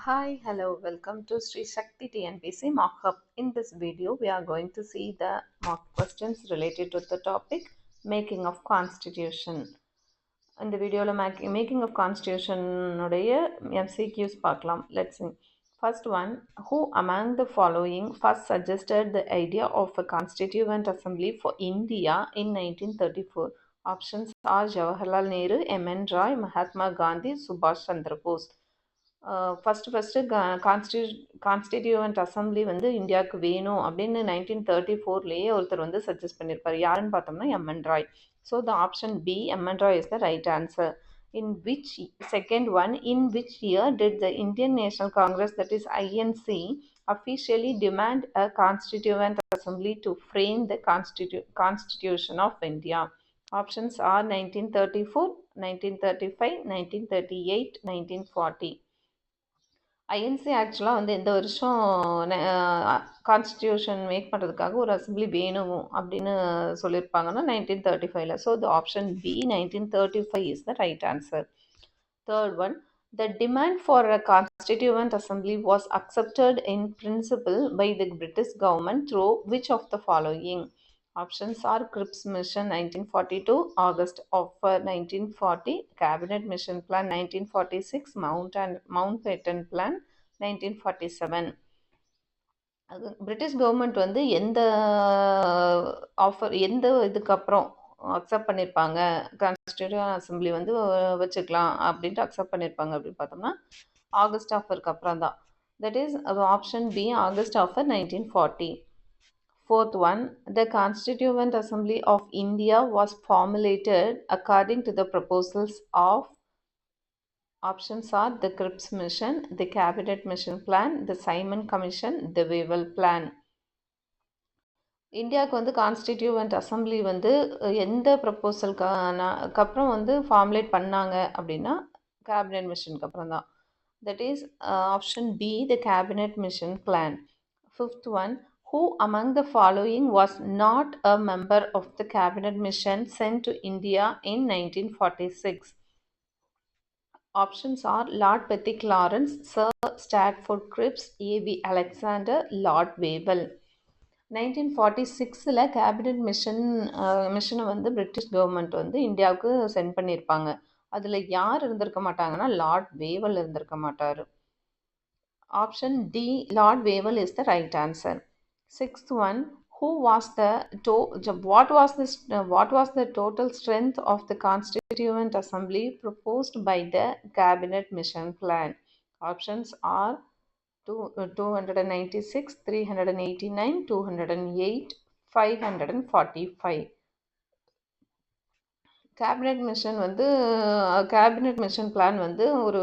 Hi, hello, welcome to Sri Shakti TNPC mock-up. In this video, we are going to see the mock questions related to the topic making of constitution. இந்த வீடியோவில் making of கான்ஸ்டியூஷனுடைய MCQs பார்க்கலாம். Let's see. First one, who among the following first suggested the idea of a constituent assembly for India in 1934? Options are Jawaharlal Nehru, M.N. Roy, Mahatma Gandhi, Subhash Chandra Bose. First constituent assembly வந்து இந்தியாவுக்கு வேணும் அப்படின்னு 1934 ஒருத்தர் வந்து suggest பண்ணியிருப்பார். யாருன்னு பார்த்தோம்னா M N Roy. So the option B M N Roy is the right answer. Second one, in which year did the Indian National Congress, that is INC, officially demand a constituent assembly to frame the Constitution of India? Options are 1934, 1935, 1938, 1940. INC ஆக்சுவலாக வந்து எந்த வருஷம் constitution make பண்ணுறதுக்காக ஒரு assembly வேணும் அப்படின்னு சொல்லியிருப்பாங்கன்னா 1935. So the option B 1935 is the right answer. Third one, the demand for a constituent assembly was accepted in principle by the British government through which of the following? Options are Cripps Mission 1942, August Offer 1940, Cabinet Mission Plan 1946, Mountbatten Plan 1947. British government வந்து எந்த இதுக்கப்புறம் accept பண்ணியிருப்பாங்க constitution assembly வந்து வச்சுக்கலாம் அப்படின்ட்டு accept பண்ணியிருப்பாங்க அப்படின்னு பார்த்தோம்னா ஆகஸ்ட் ஆஃபருக்கு அப்புறம் தான். That is option B August offer 1940. Fourth one, the Constituent Assembly of India was formulated according to the proposals of, options are the Cripps Mission, the Cabinet Mission Plan, the Simon Commission, the Wavell Plan. இந்தியாவுக்கு வந்து constituent assembly வந்து எந்த ப்ரப்போசலுக்கு அப்புறம் வந்து formulate பண்ணாங்க அப்படின்னா cabinet மிஷனுக்கு அப்புறம் தான். That is option B the cabinet mission plan. Fifth one, who among the following was not a member of the cabinet mission sent to India in 1946? Options are Lord Pethick Lawrence, Sir Stafford Cripps, A.V. Alexander, Lord Wavell. 1946 cabinet மிஷனை வந்து British government வந்து இந்தியாவுக்கு send பண்ணியிருப்பாங்க. அதில் யார் இருந்திருக்க மாட்டாங்கன்னா Lord Wavell இருந்திருக்க மாட்டார். Option D Lord Wavell is the right answer. Sixth one, what was the total strength of the Constituent Assembly proposed by the Cabinet Mission Plan? Options are 296, 389, 208, 545. Cabinet mission plan வந்து ஒரு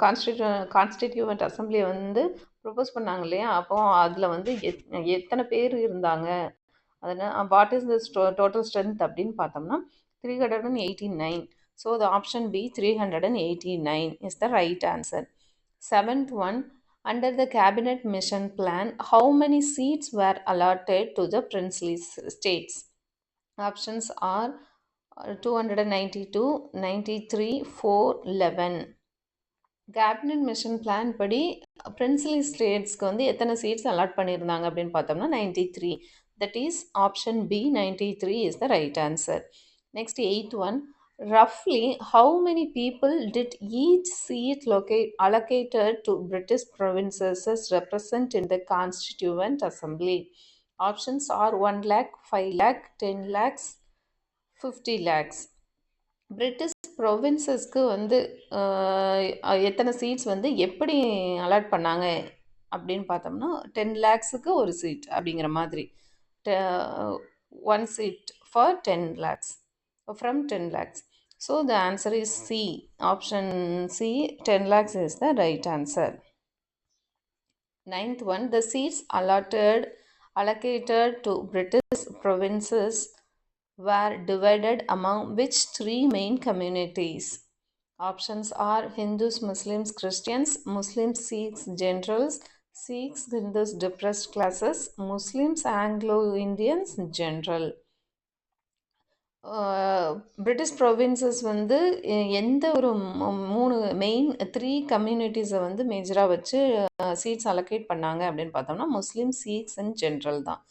constituent அசம்பிளியை வந்து propose பண்ணாங்க இல்லையா, அப்போ அதில் வந்து எத்தனை பேர் இருந்தாங்க, அதனால் what is this total strength அப்படின்னு பார்த்தோம்னா 389. So the option B 389 is the right answer. Seventh one, under the cabinet mission plan, how many seats were allotted to the princely states? Options are 292, 93, 4, 11. Cabinet mission plan படி princely ஸ்டேட்ஸ்க்கு வந்து எத்தனை seats allot பண்ணியிருந்தாங்க அப்படின்னு பார்த்தோம்னா 93. That is option B 93 is the right answer. Next eighth one, roughly how many people did each seat allocated to British provinces represent in the Constituent Assembly? Options are 1 lakh, 5 lakh, 10 lakhs, 50 lakhs. British ப்ரொவின்சஸ்க்கு வந்து எத்தனை seeds வந்து எப்படி allot பண்ணாங்க அப்படின்னு பார்த்தோம்னா 10 lakhsக்கு ஒரு seat அப்படிங்கிற மாதிரி, 1 seat for 10 lakhs from 10 lakhs. So the answer is C. Option C, 10 lakhs is the right answer. Ninth one, the seats allocated to British provinces were divided among which three main communities? Options are Hindus, Muslims, Christians, Muslims, Sikhs, generals, Sikhs, Hindus, depressed classes, Muslims, Anglo-Indians, general. British provinces வந்து எந்த ஒரு 3 main 3 கம்யூனிட்டிஸை வந்து மேஜராக வச்சு seeds allocate பண்ணாங்க அப்படின்னு பார்த்தோம்னா Muslim, Sikhs and general தான்.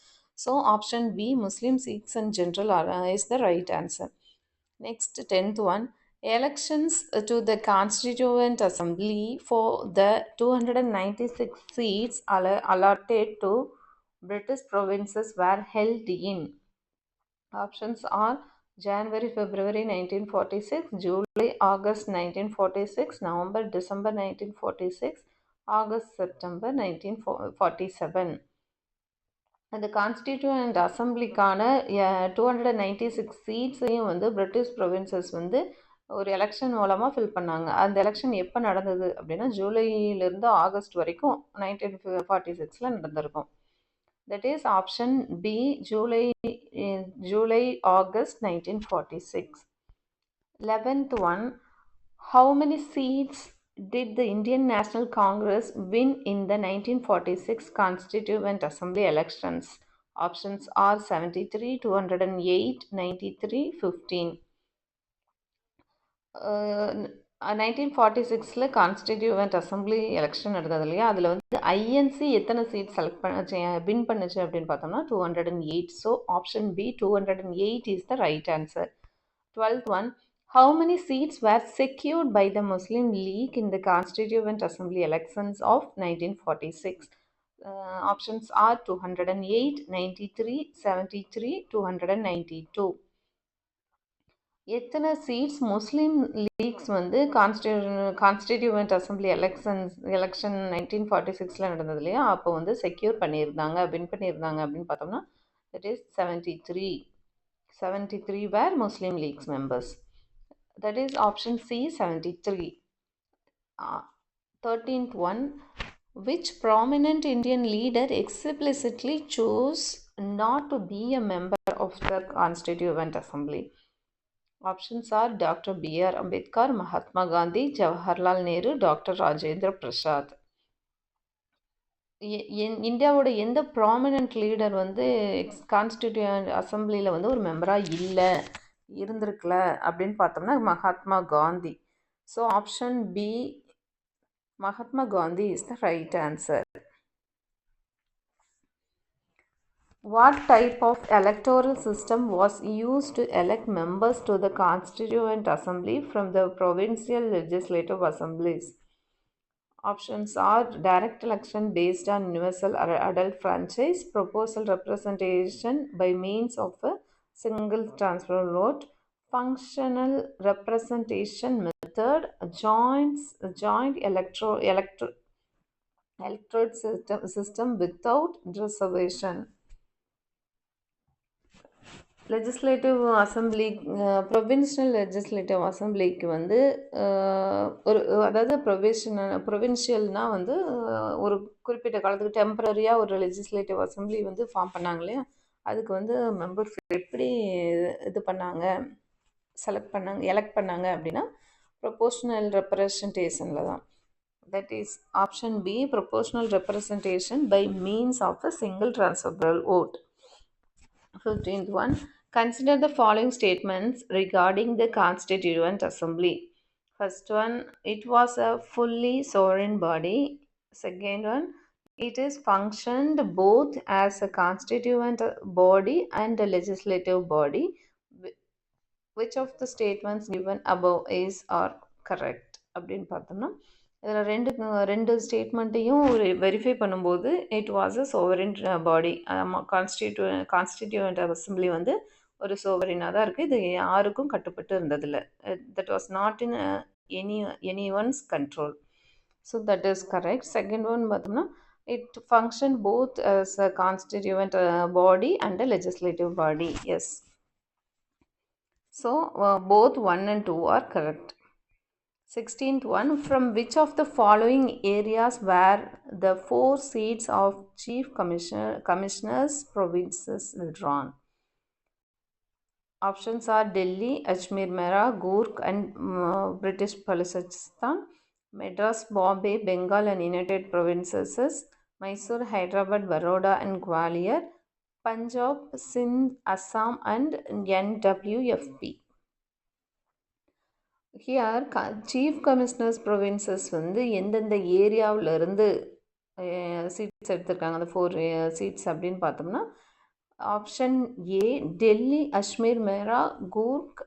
So option B Muslim, Sikhs and general is the right answer. Next, 10th one. Elections to the Constituent Assembly for the 296 seats allotted to British provinces were held in. Options are January, February 1946, July, August 1946, November, December 1946, August, September 1947. அந்த constituent அசம்பிளிக்கான 296 சீட்ஸையும் வந்து British provinces வந்து ஒரு election மூலமாக fill பண்ணாங்க. அந்த election எப்போ நடந்தது அப்படின்னா ஜூலையிலேருந்து ஆகஸ்ட் வரைக்கும் 1946 நடந்திருக்கும். That is option B July August 1946. 11th one. How many seats did the Indian National Congress win in the 1946 Constituent Assembly elections? Options are 73, 208, 93, 15. 1946 constituent assembly election நடந்தது இல்லையா, அதில் வந்து ஐஎன்சி எத்தனை சீட் செலக்ட் வின் பண்ணுச்சு அப்படின்னு பார்த்தோம்னா 208. So option B 208 is the right answer. 12th one. How many seats were secured by the Muslim League in the Constituent Assembly elections of 1946? Options are 208, 93, 73, 292. எத்தனை seeds முஸ்லீம் leaks வந்து constituent assembly election 1946 நடந்தது இல்லையா, அப்போ வந்து secure பண்ணியிருந்தாங்க, win பண்ணியிருந்தாங்க அப்படின்னு பார்த்தோம்னா that is 73. 73 were Muslim League's members. That is option C, 73. 13th one. Which prominent Indian leader explicitly chose not to be a member of the Constituent Assembly? Options are Dr. B.R. Ambedkar, Mahatma Gandhi, Jawaharlal Nehru, Dr. Rajendra Prasad. இந்தியாவோட எந்த prominent leader வந்து constituent அசம்பிளியில் வந்து ஒரு மெம்பராக இருந்திருக்கல அப்படின்னு பார்த்தோம்னா Mahatma Gandhi. So option B Mahatma Gandhi is the right answer. What type of electoral system was used to elect members to the Constituent Assembly from the provincial legislative assemblies? Options are direct election based on universal adult franchise, proportional representation by means of a single transfer vote, functional representation method, joint electorate system without reservation. Legislative assembly provincial legislative அசம்பிளிக்கு வந்து அதாவது ப்ரொவின்ஷியல்னால் வந்து ஒரு குறிப்பிட்ட காலத்துக்கு டெம்பரரியாக ஒரு legislative assembly வந்து form பண்ணாங்க இல்லையா, அதுக்கு வந்து மெம்பர்ஸ் எப்படி எலெக்ட் பண்ணாங்க அப்படின்னா ப்ரொபோர்ஷனல் ரெப்ரசன்டேஷனில் தான். That is option B proportional representation by means of a single transferable vote. 15th one. Consider the following statements regarding the Constituent Assembly. First one, it was a fully sovereign body. Second one, it is functioned both as a constituent body and a legislative body. Which of the statements given above is or correct அப்படின்னு பார்த்தோம்னா இதில் ரெண்டு ஸ்டேட்மெண்ட்டையும் verify பண்ணும்போது it was a sovereign body. Constituent assembly வந்து ஒரு சோவரினாக தான் இருக்குது. இது யாருக்கும் கட்டுப்பட்டு இருந்ததில்லை. That was not in any one's control. So that is correct. Second one பார்த்தோம்னா it function both as a constituent body and a legislative body. Yes. So both 1 and 2 are correct. 16th one. From which of the following areas were the 4 seats of chief commissioners provinces drawn? Options are Delhi, Ajmer, Mera, Gurk and British Balochistan, Madras, Bombay, Bengal and United Provinces, Mysore, Hyderabad, Baroda and Gwalior, Punjab, Sindh, Assam and NWFP. Here chief commissioners provinces வந்து எந்தெந்த ஏரியாவில் இருந்து seeds எடுத்திருக்காங்க, அந்த 4 seeds அப்படின்னு பார்த்தோம்னா, option A Delhi, Ajmer, Mera, Coorg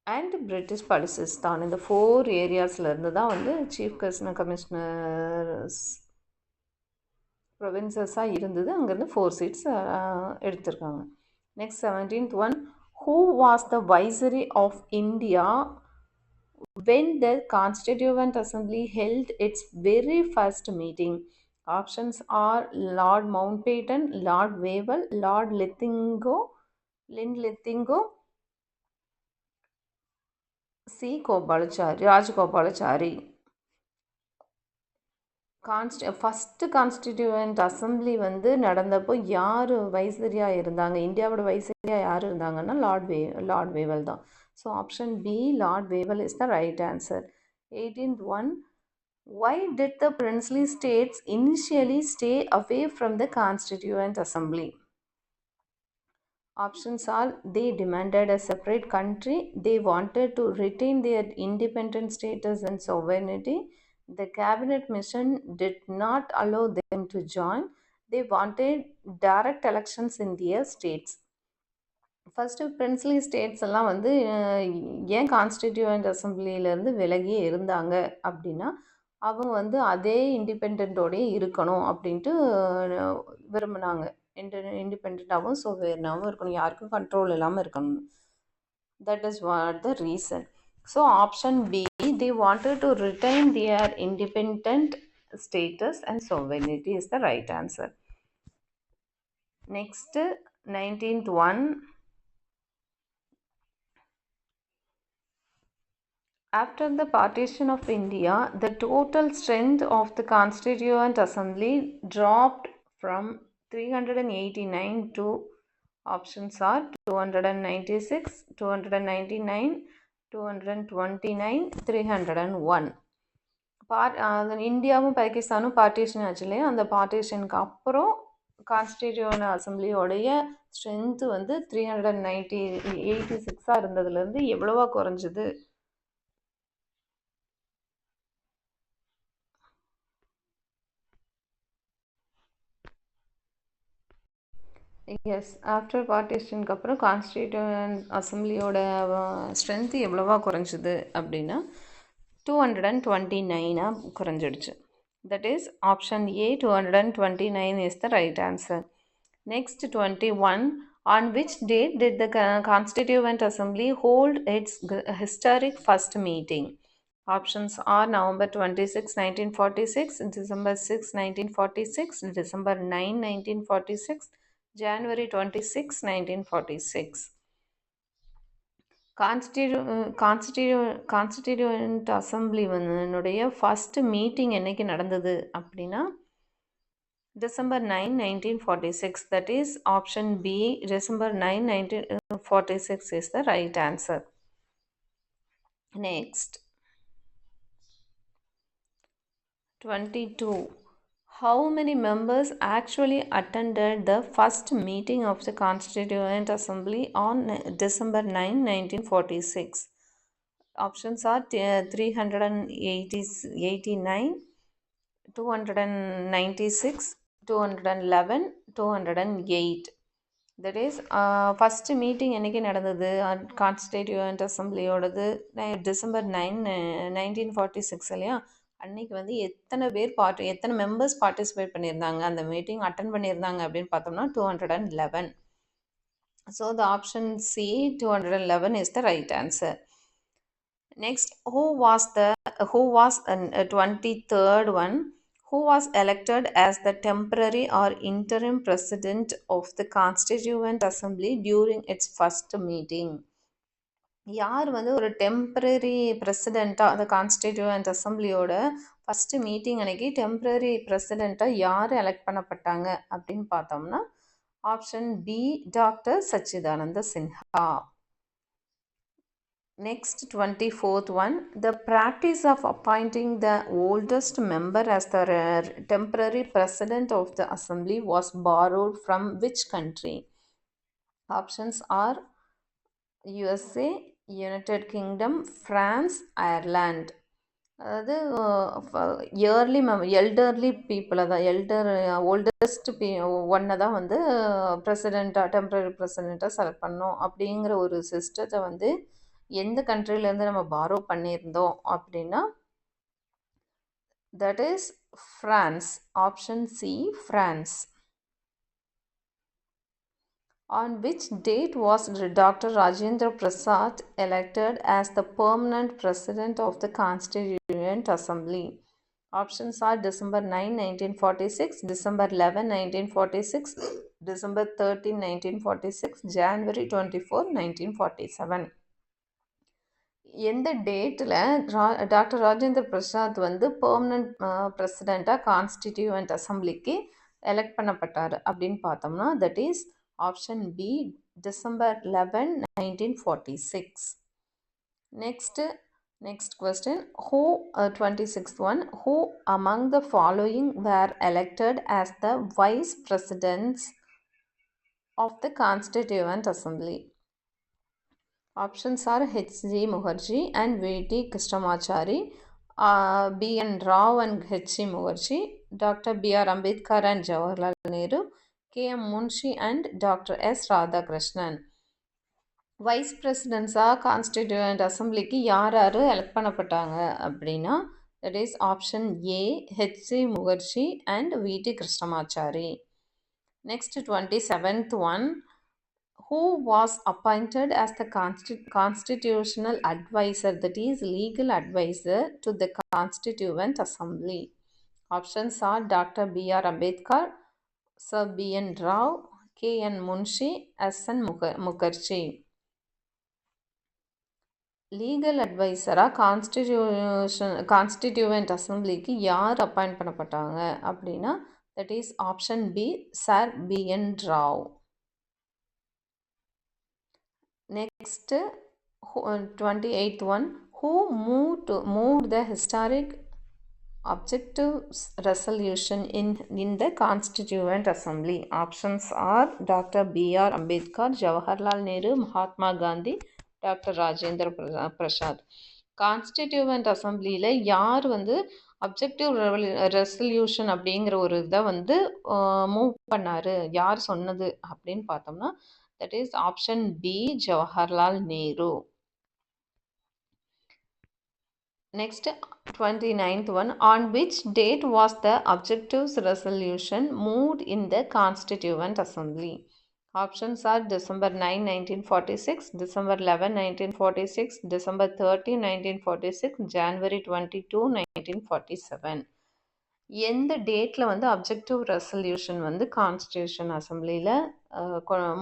and British Balochistan. இந்த 4 ஏரியாஸில் இருந்து தான் வந்து சீஃப் கமிஷனர்ஸ் ப்ரொவின்சஸாக இருந்தது. அங்கேருந்து 4 சீட்ஸ் எடுத்திருக்காங்க. Next 17th one, who was the viceroy of India when the Constituent Assembly held its very first meeting? Options are Lord Mountbatten, Lord Wavell, Lord Linlithgow, C. Rajagopalachari. First constituent assembly வந்து நடந்தப்போ யார் வைசரியாக இருந்தாங்க, இந்தியாவோட வைசரியாக யார் இருந்தாங்கன்னா Lord Wavell தான். So option B Lord Wavell is the right answer. 18th one, why did the princely states initially stay away from the Constituent Assembly? Options are they demanded a separate country, they wanted to retain their independent status and sovereignty, the cabinet mission did not allow them to join, they wanted direct elections in their states. First princely states எல்லாம் வந்து ஏன் constituent அசம்பிளியிலேருந்து விலகியே இருந்தாங்க அப்படின்னா, அவங்க வந்து அதே இண்டிபெண்ட்டோடயே இருக்கணும் அப்படின்ட்டு விரும்பினாங்க. இண்டிபெண்ட்டாகவும் சோவேர்னாகவும் இருக்கணும், யாருக்கும் கண்ட்ரோல் இல்லாமல் இருக்கணும். That is what the reason. So option B, they wanted to retain their independent status and sovereignty is the right answer. Next, 19th one, after the partition of India, the total strength of the Constituent Assembly dropped from 389 to, options are 296, 299, 229, 301. இந்தியாவும் பாகிஸ்தானும் partition ஆச்சு இல்லையா, அந்த பார்ட்டிஷனுக்கு அப்புறம் constituent அசம்பிளியோடைய strength வந்து 386 இருந்ததுலேருந்து எவ்வளவா குறைஞ்சிது? S, after பார்ட்டிஷனுக்கு அப்புறம் constituent அசம்பிளியோட strength எவ்வளவா குறைஞ்சிது அப்படின்னா 229 குறைஞ்சிடுச்சு. That is option a 229 is the right answer. Next 21, on which date did the Constituent Assembly hold its historic first meeting? Options are November 26, 1946, December 6, 1946, December 9, 1946, January 26, 1946. Constituent assembly வந்து first meeting என்னைக்கு நடந்தது அப்படின்னா December 9, 1946. That is option B, December 9, 1946 is the right answer. Next, 22. How many members actually attended the first meeting of the Constituent Assembly on December 9, 1946? Options are 389, 296, 211, 208. That is first meeting என்றைக்கு நடந்தது constituent அசம்பிளியோடது? December 9, 1946 இல்லையா, அன்றைக்கி வந்து எத்தனை members participate பண்ணியிருந்தாங்க, அந்த meeting attend பண்ணியிருந்தாங்க அப்படின்னு பார்த்தோம்னா 211. So the option C 211 is the right answer. Next, who was 23rd one? Who was elected as the temporary or interim president of the Constituent Assembly during its first meeting? யார் வந்து ஒரு temporary பிரசிடெண்ட்டாக அந்த constituent அசம்பிளியோட first meeting அன்னைக்கு temporary பிரசிடெண்ட்டாக யார் elect பண்ணப்பட்டாங்க அப்படின்னு பார்த்தோம்னா option B doctor Sachchidananda Sinha. Next, 24th one. The practice of appointing the oldest member as the temporary president of the assembly was borrowed from which country? Options are USA, United Kingdom, France, Ireland. அதாவது yearly elderly பீப்புளை தான் oldest ஒன்னை தான் வந்து பிரசிடெண்ட்டாக temporary பிரசிடெண்ட்டாக select பண்ணோம் அப்படிங்கிற ஒரு சிஸ்டத்தை வந்து எந்த கண்ட்ரிலேருந்து நம்ம பாரோ பண்ணியிருந்தோம் அப்படின்னா that is France. Option C, France. On which date was Dr. Rajendra Prasad elected as the permanent president of the Constituent Assembly? Options are December 9, 1946, December 11, 1946, December 13, 1946, January 24, 1947. எந்த டேட்டில் டாக்டர் ராஜேந்திர பிரசாத் வந்து பெர்மனன்ட் பிரசிடெண்ட்டாக constituent அசம்பிளிக்கு elect பண்ணப்பட்டார் அப்படின்னு பார்த்தோம்னா that is option B, December 11, 1946. Next question. 26th one. Who among the following were elected as the vice presidents of the Constituent Assembly? Options are H.G. Mukherjee and V.T. Krishnamachari, B.N. Rao and H.C. Mukherjee, Dr. B.R. Ambedkar and Jawaharlal Nehru, K.M. Munshi and Dr. S. Radhakrishnan. Vice பிரசிடென்ட்ஸாக constituent அசம்பிளிக்கு யார் யார் elect பண்ணப்பட்டாங்க அப்படின்னா that is option a, HC Mukherjee and V.T. Krishnamachari. Next 27th one. Who was appointed as the constitutional advisor, that is legal advisor to the Constituent Assembly? Options are Dr. B.R. Ambedkar, Sir B.N. Rao, K.N. Munshi, S.N. Mukherjee. Legal அட்வைசராக constituent அசம்பிளிக்கு யார் appoint பண்ணப்பட்டாங்க அப்படின்னா that is option b, sir B.N. Rao. Next, 28th one. Who moved the historic objectives resolution in the Constituent Assembly? Options are Dr. B.R. Ambedkar, Jawaharlal Nehru, Mahatma Gandhi, Dr. Rajendra Prasad. Constituent அசம்பிளியில் யார் வந்து objective resolution அப்படிங்கிற ஒரு இதை வந்து move பண்ணார், யார் சொன்னது அப்படின்னு பார்த்தோம்னா that is option B, Jawaharlal Nehru. Next, 29th one. On which date was the objectives resolution moved in the Constituent Assembly? Options are December 9, 1946, December 11, 1946, December 13, 1946, January 22, 1947. எந்த டேட்டில் வந்து அப்ஜெக்டிவ் ரெசல்யூஷன் வந்து கான்ஸ்டியூஷன் அசம்பிளியில்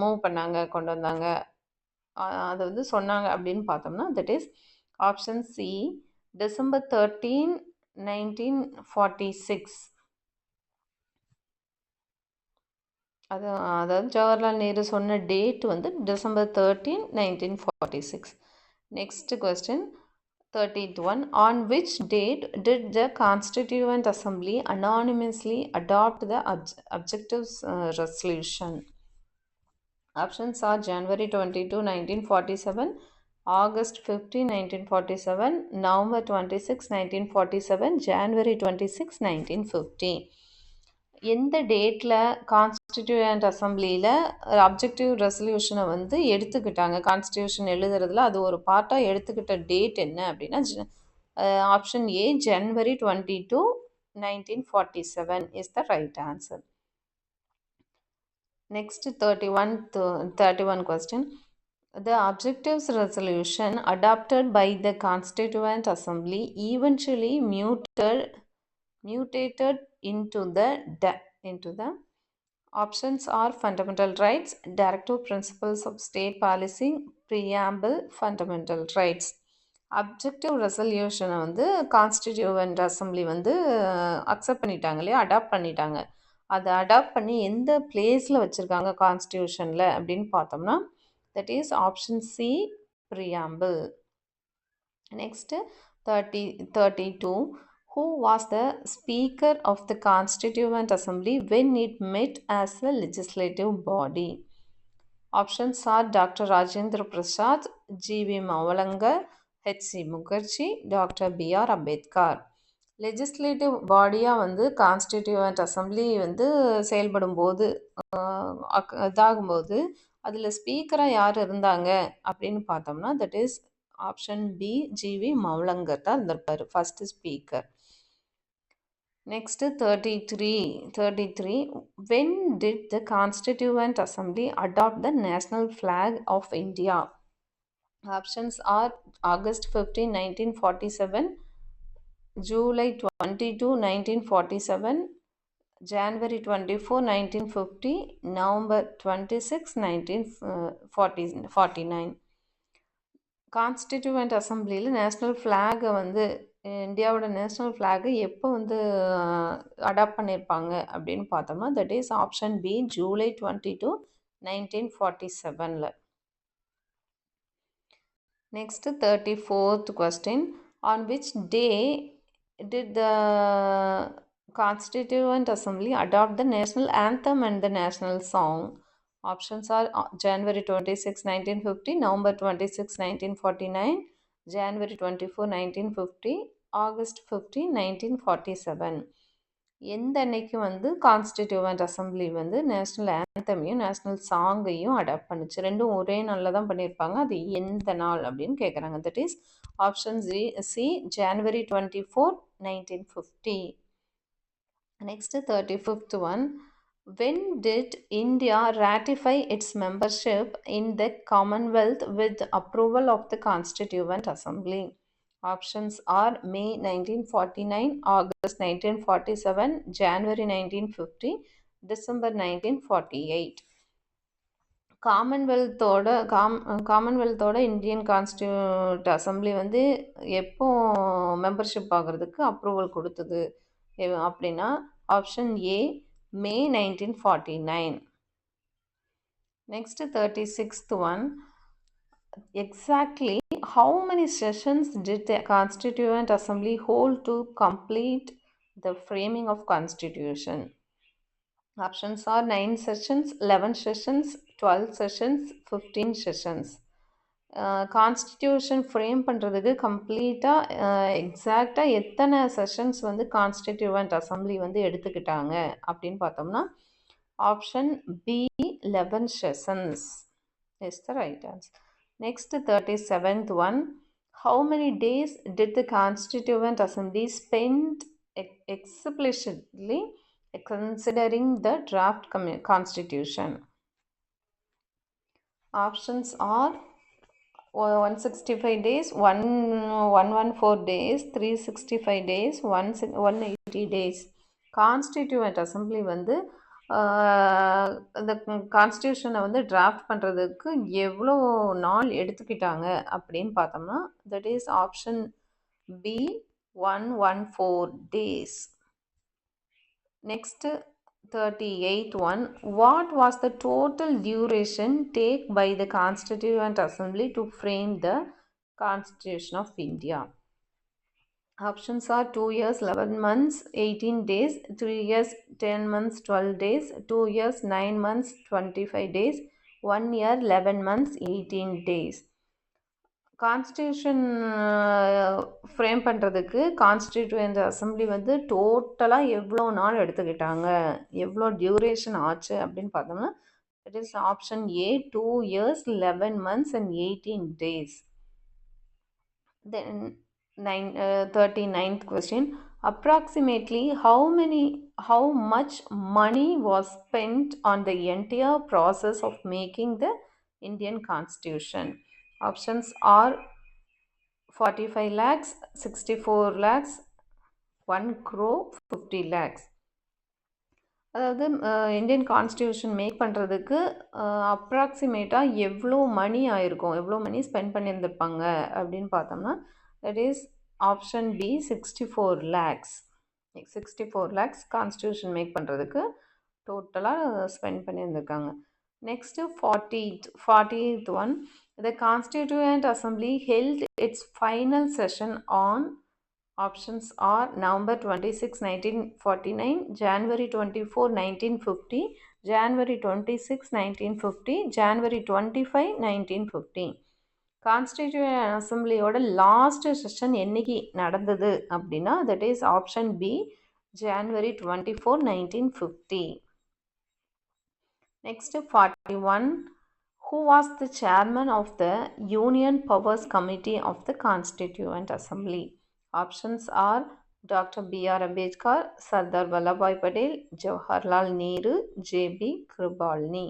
மூவ் பண்ணாங்க, கொண்டு வந்தாங்க, அதை வந்து சொன்னாங்க அப்படின்னு பார்த்தோம்னா that is option C, December 13, 1946. அதாவது ஜவஹர்லால் நேரு சொன்ன டேட் வந்து December 13, 1946. Next question 30th one. On which date did the Constituent Assembly anonymously adopt the objectives resolution? Options are January 22, 1947, August 15, 1947, November 26, 1947, January 26, 1950. எந்த டேட்டில் கான்ஸ்டிடியூவன்ட் அசம்பிளியில் அப்ஜெக்டிவ் ரெசல்யூஷனை வந்து எடுத்துக்கிட்டாங்க, constitution எழுதுறதுல அது ஒரு பார்ட்டாக எடுத்துக்கிட்ட டேட் என்ன அப்படின்னா option A, January 22, 1947 is the right answer. Next, 31 question. The objectives resolution adopted by the Constituent Assembly eventually mutated into the options are fundamental rights, directive principles of state policy, preamble, fundamental rights. Objective ரெசல்யூஷனை வந்து constituent assembly வந்து accept பண்ணிட்டாங்க இல்லையா, adapt பண்ணிட்டாங்க. அதை adapt பண்ணி எந்த பிளேஸில் வச்சுருக்காங்க கான்ஸ்டியூஷனில் அப்படின்னு பார்த்தோம்னா that is option C, preamble. Next, 32. Who was the Speaker of the Constituent Assembly when it met as a legislative body? Options are Dr. Rajendra Prasad, G.V. Mavalangar, H.C. Mukherjee, Dr. B.R. Ambedkar. Legislative பாடியாக வந்து constituent assembly வந்து செயல்படும் போது இதாகும்போது அதில் ஸ்பீக்கராக யார் இருந்தாங்க அப்படின்னு பார்த்தோம்னா that is option b GV Mavalankar தான் இருந்திருப்பார் first speaker. Next, 33. When did the Constituent Assembly adopt the national flag of India? Options are August 15, 1947, July 22, 1947, January 24, 1950, November 26, 1949. Constituent அசம்பிளியில் national ஃப்ளாகை வந்து இந்தியாவோட நேஷ்னல் ஃப்ளாகை எப்போ வந்து அடாப்ட் பண்ணியிருப்பாங்க அப்படின்னு பார்த்தோம்னா that is option B July 22, 1947. Next 34th question. On which day did the Constituent Assembly adopt the national anthem and the national song? Options are January 26, 1950, November 26, 1949, January 24, 1950, August 15, 1947. எந்த அன்னைக்கு வந்து constituent assembly வந்து national ஆந்தமையும் national சாங்கையும் adapt பண்ணுச்சு? ரெண்டும் ஒரே நாளில் தான் பண்ணியிருப்பாங்க. அது எந்த நாள் அப்படின்னு கேட்குறாங்க. That is option C January 24, 1950. Next 35th one. When did India ratify its membership in the Commonwealth with approval of the Constituent Assembly? Options are May 1949, August 1947, January 1950, December 1948. காமன்வெல்த்தோட இந்தியன் கான்ஸ்டியூட் அசம்பிளி வந்து எப்போ membership ஆகிறதுக்கு approval கொடுத்தது அப்படின்னா option a May 1949. Next, 36th one. Exactly how many sessions did the Constituent Assembly hold to complete the framing of Constitution? Options are 9 sessions, 11 sessions, 12 sessions, 15 sessions. Constitution frame பண்ணுறதுக்கு கம்ப்ளீட்டாக எக்ஸாக்டாக எத்தனை sessions வந்து constituent assembly வந்து எடுத்துக்கிட்டாங்க அப்படின்னு பார்த்தோம்னா option B 11 sessions is the right answer. Next 37th one. How many days did the Constituent Assembly spend explicitly considering the draft constitution? Options are 165 days, 114 days, 365 days, 180 days. Constituent assembly வந்து இந்த கான்ஸ்டியூஷனை வந்து draft பண்ணுறதுக்கு எவ்வளோ நாள் எடுத்துக்கிட்டாங்க அப்படின்னு பார்த்தோம்னா that is option B 114 days. Next, 38th one. What was the total duration taken by the Constituent Assembly to frame the Constitution of India? Options are 2 years 11 months 18 days, 3 years 10 months 12 days, 2 years 9 months 25 days, 1 year 11 months 18 days. Constitution frame பண்ணுறதுக்கு constituent assembly வந்து டோட்டலாக எவ்வளோ நாள் எடுத்துக்கிட்டாங்க, எவ்வளோ duration ஆச்சு அப்படின்னு பார்த்தோம்னா it is option A 2 years 11 months and 18 days. Then 39th question. Approximately how much money was spent on the entire process of making the Indian Constitution? Options are 45 lakhs, 64 lakhs, 1 crore, 50 lakhs. அதாவது Indian constitution make பண்ணுறதுக்கு அப்ராக்சிமேட்டாக எவ்வளோ மணி ஆயிருக்கும், எவ்வளோ money spend பண்ணியிருந்திருப்பாங்க அப்படின்னு பார்த்தோம்னா that is option b 64 lakhs. 64 lakhs constitution make பண்ணுறதுக்கு டோட்டலாக ஸ்பெண்ட் பண்ணியிருந்திருக்காங்க. Next 40th one. The Constituent Assembly held its final session on options are November 26, 1949, January 24, 1950, January 26, 1950, January 25, 1950. Constitution அசம்பிளியோட லாஸ்ட் செஷன் என்னைக்கு நடந்தது அப்படின்னா that is option B, January 24, 1950. Next 41. Who was the chairman of the Union Powers Committee of the Constituent Assembly? Options are Dr. B.R. Ambedkar, Sardar Vallabhbhai Patel, Jawaharlal Nehru, J.B. Kripalani.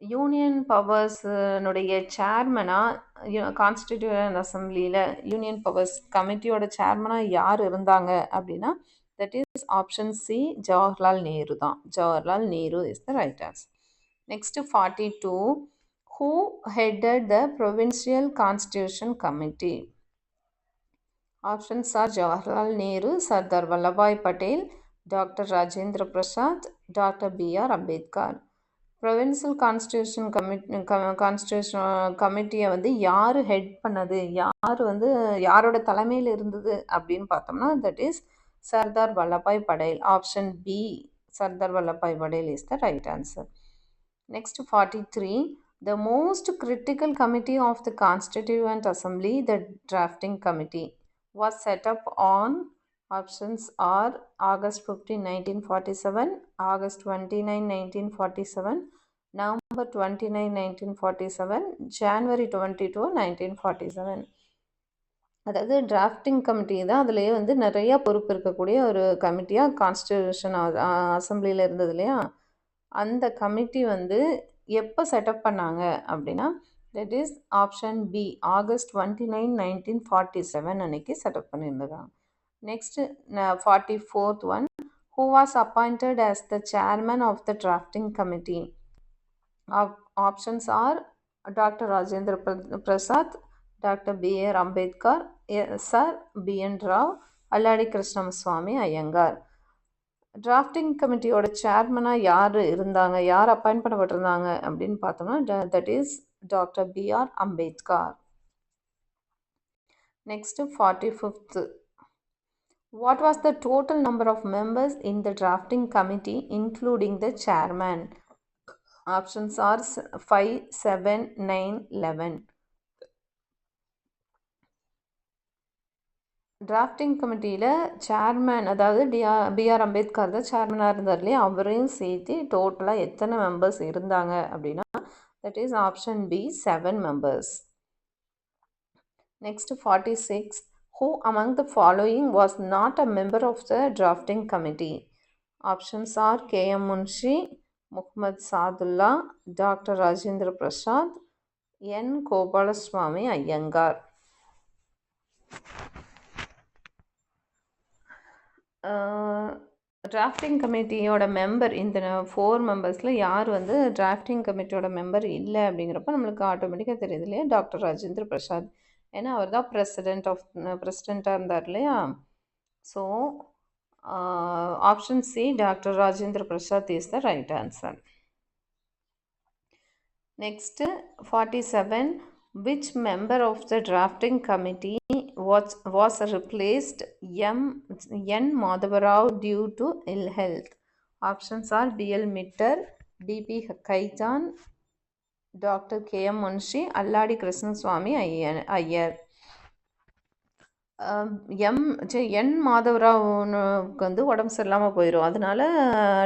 Union பவர்ஸ்னுடைய சேர்மனாக constitution assembly union powers கமிட்டியோட சேர்மனாக யார் இருந்தாங்க அப்படின்னா that is option c, Jawaharlal Nehru தான். Jawaharlal Nehru is the right answer. Next 42. Who headed the Provincial Constitution Committee? Options are Jawaharlal Nehru, Sardar Vallabhbhai Patel, Dr. Rajendra Prasad, Dr. B.R. Ambedkar. Provincial constitution கமிட்டியை வந்து யார் head பண்ணது, யார் வந்து யாரோட தலைமையில் இருந்தது அப்படின்னு பார்த்தோம்னா that is Sardar Vallabhbhai Patel. Option B, Sardar Vallabhbhai Patel is the right answer. Next 43. The most critical committee of the Constituent Assembly, the Drafting Committee, was set up on options are August 15, 1947, August 29, 1947, November 29, 1947, January 22, 1947. அதாவது drafting committee தான் அதுலேயே வந்து நிறையா பொறுப்பு இருக்கக்கூடிய ஒரு கமிட்டியாக constitution அசம்பிளியில் இருந்தது இல்லையா. அந்த கமிட்டி வந்து எப்போ செட்டப் பண்ணாங்க அப்படின்னா that is option B, August 29, 1947 அன்னைக்கு செட்டப் பண்ணியிருந்தாங்க. Next 44th one. Who was appointed as the chairman of the drafting committee? Options are Dr. Rajendra Prasad, Dr. B.R. Ambedkar, Sir B.N. Rao, Alladi Krishnaswamy Iyengar. Drafting கமிட்டியோட சேர்மனாக யார் இருந்தாங்க, யார் appoint பண்ணப்பட்டிருந்தாங்க அப்படின்னு பார்த்தோம்னா that is doctor B.R. Ambedkar. Next 45th. What was the total number of members in the drafting committee including the chairman? Options are 5, 7, 9, 11. Drafting கமிட்டியில் chairman அதாவது B.R. அம்பேத்கர் தான் சேர்மனாக இருந்தார் இல்லையா, அவரையும் சேர்த்து டோட்டலாக எத்தனை மெம்பர்ஸ் இருந்தாங்க அப்படின்னா that is option B, 7 members. Next 46. Who among the following was not a member of the drafting committee? Options are K.M. Munshi, Muhammad Sadullah, Dr. Rajendra Prasad, N. Gopalaswamy Iyengar. Drafting கமிட்டியோட member இந்த 4 மெம்பர்ஸில் யார் வந்து drafting கமிட்டியோட member இல்லை அப்படிங்கிறப்ப நம்மளுக்கு ஆட்டோமேட்டிக்காக தெரியுது இல்லையா, டாக்டர் ராஜேந்திர பிரசாத். ஏன்னா அவர் தான் பிரசிடெண்ட்டாக இருந்தார் இல்லையா. So option C, doctor Rajendra Prasad is the right answer. Next 47. Which member of the drafting committee was replaced N. Madhavarao due to ill health? Options are B.L. Mittal, D.P. Kaitan, Dr. K.M. Munshi, Alladi Krishnaswamy Iyer. என் மாதவராவுக்கு வந்து உடம்பு சரியில்லாமல் போயிடும். அதனால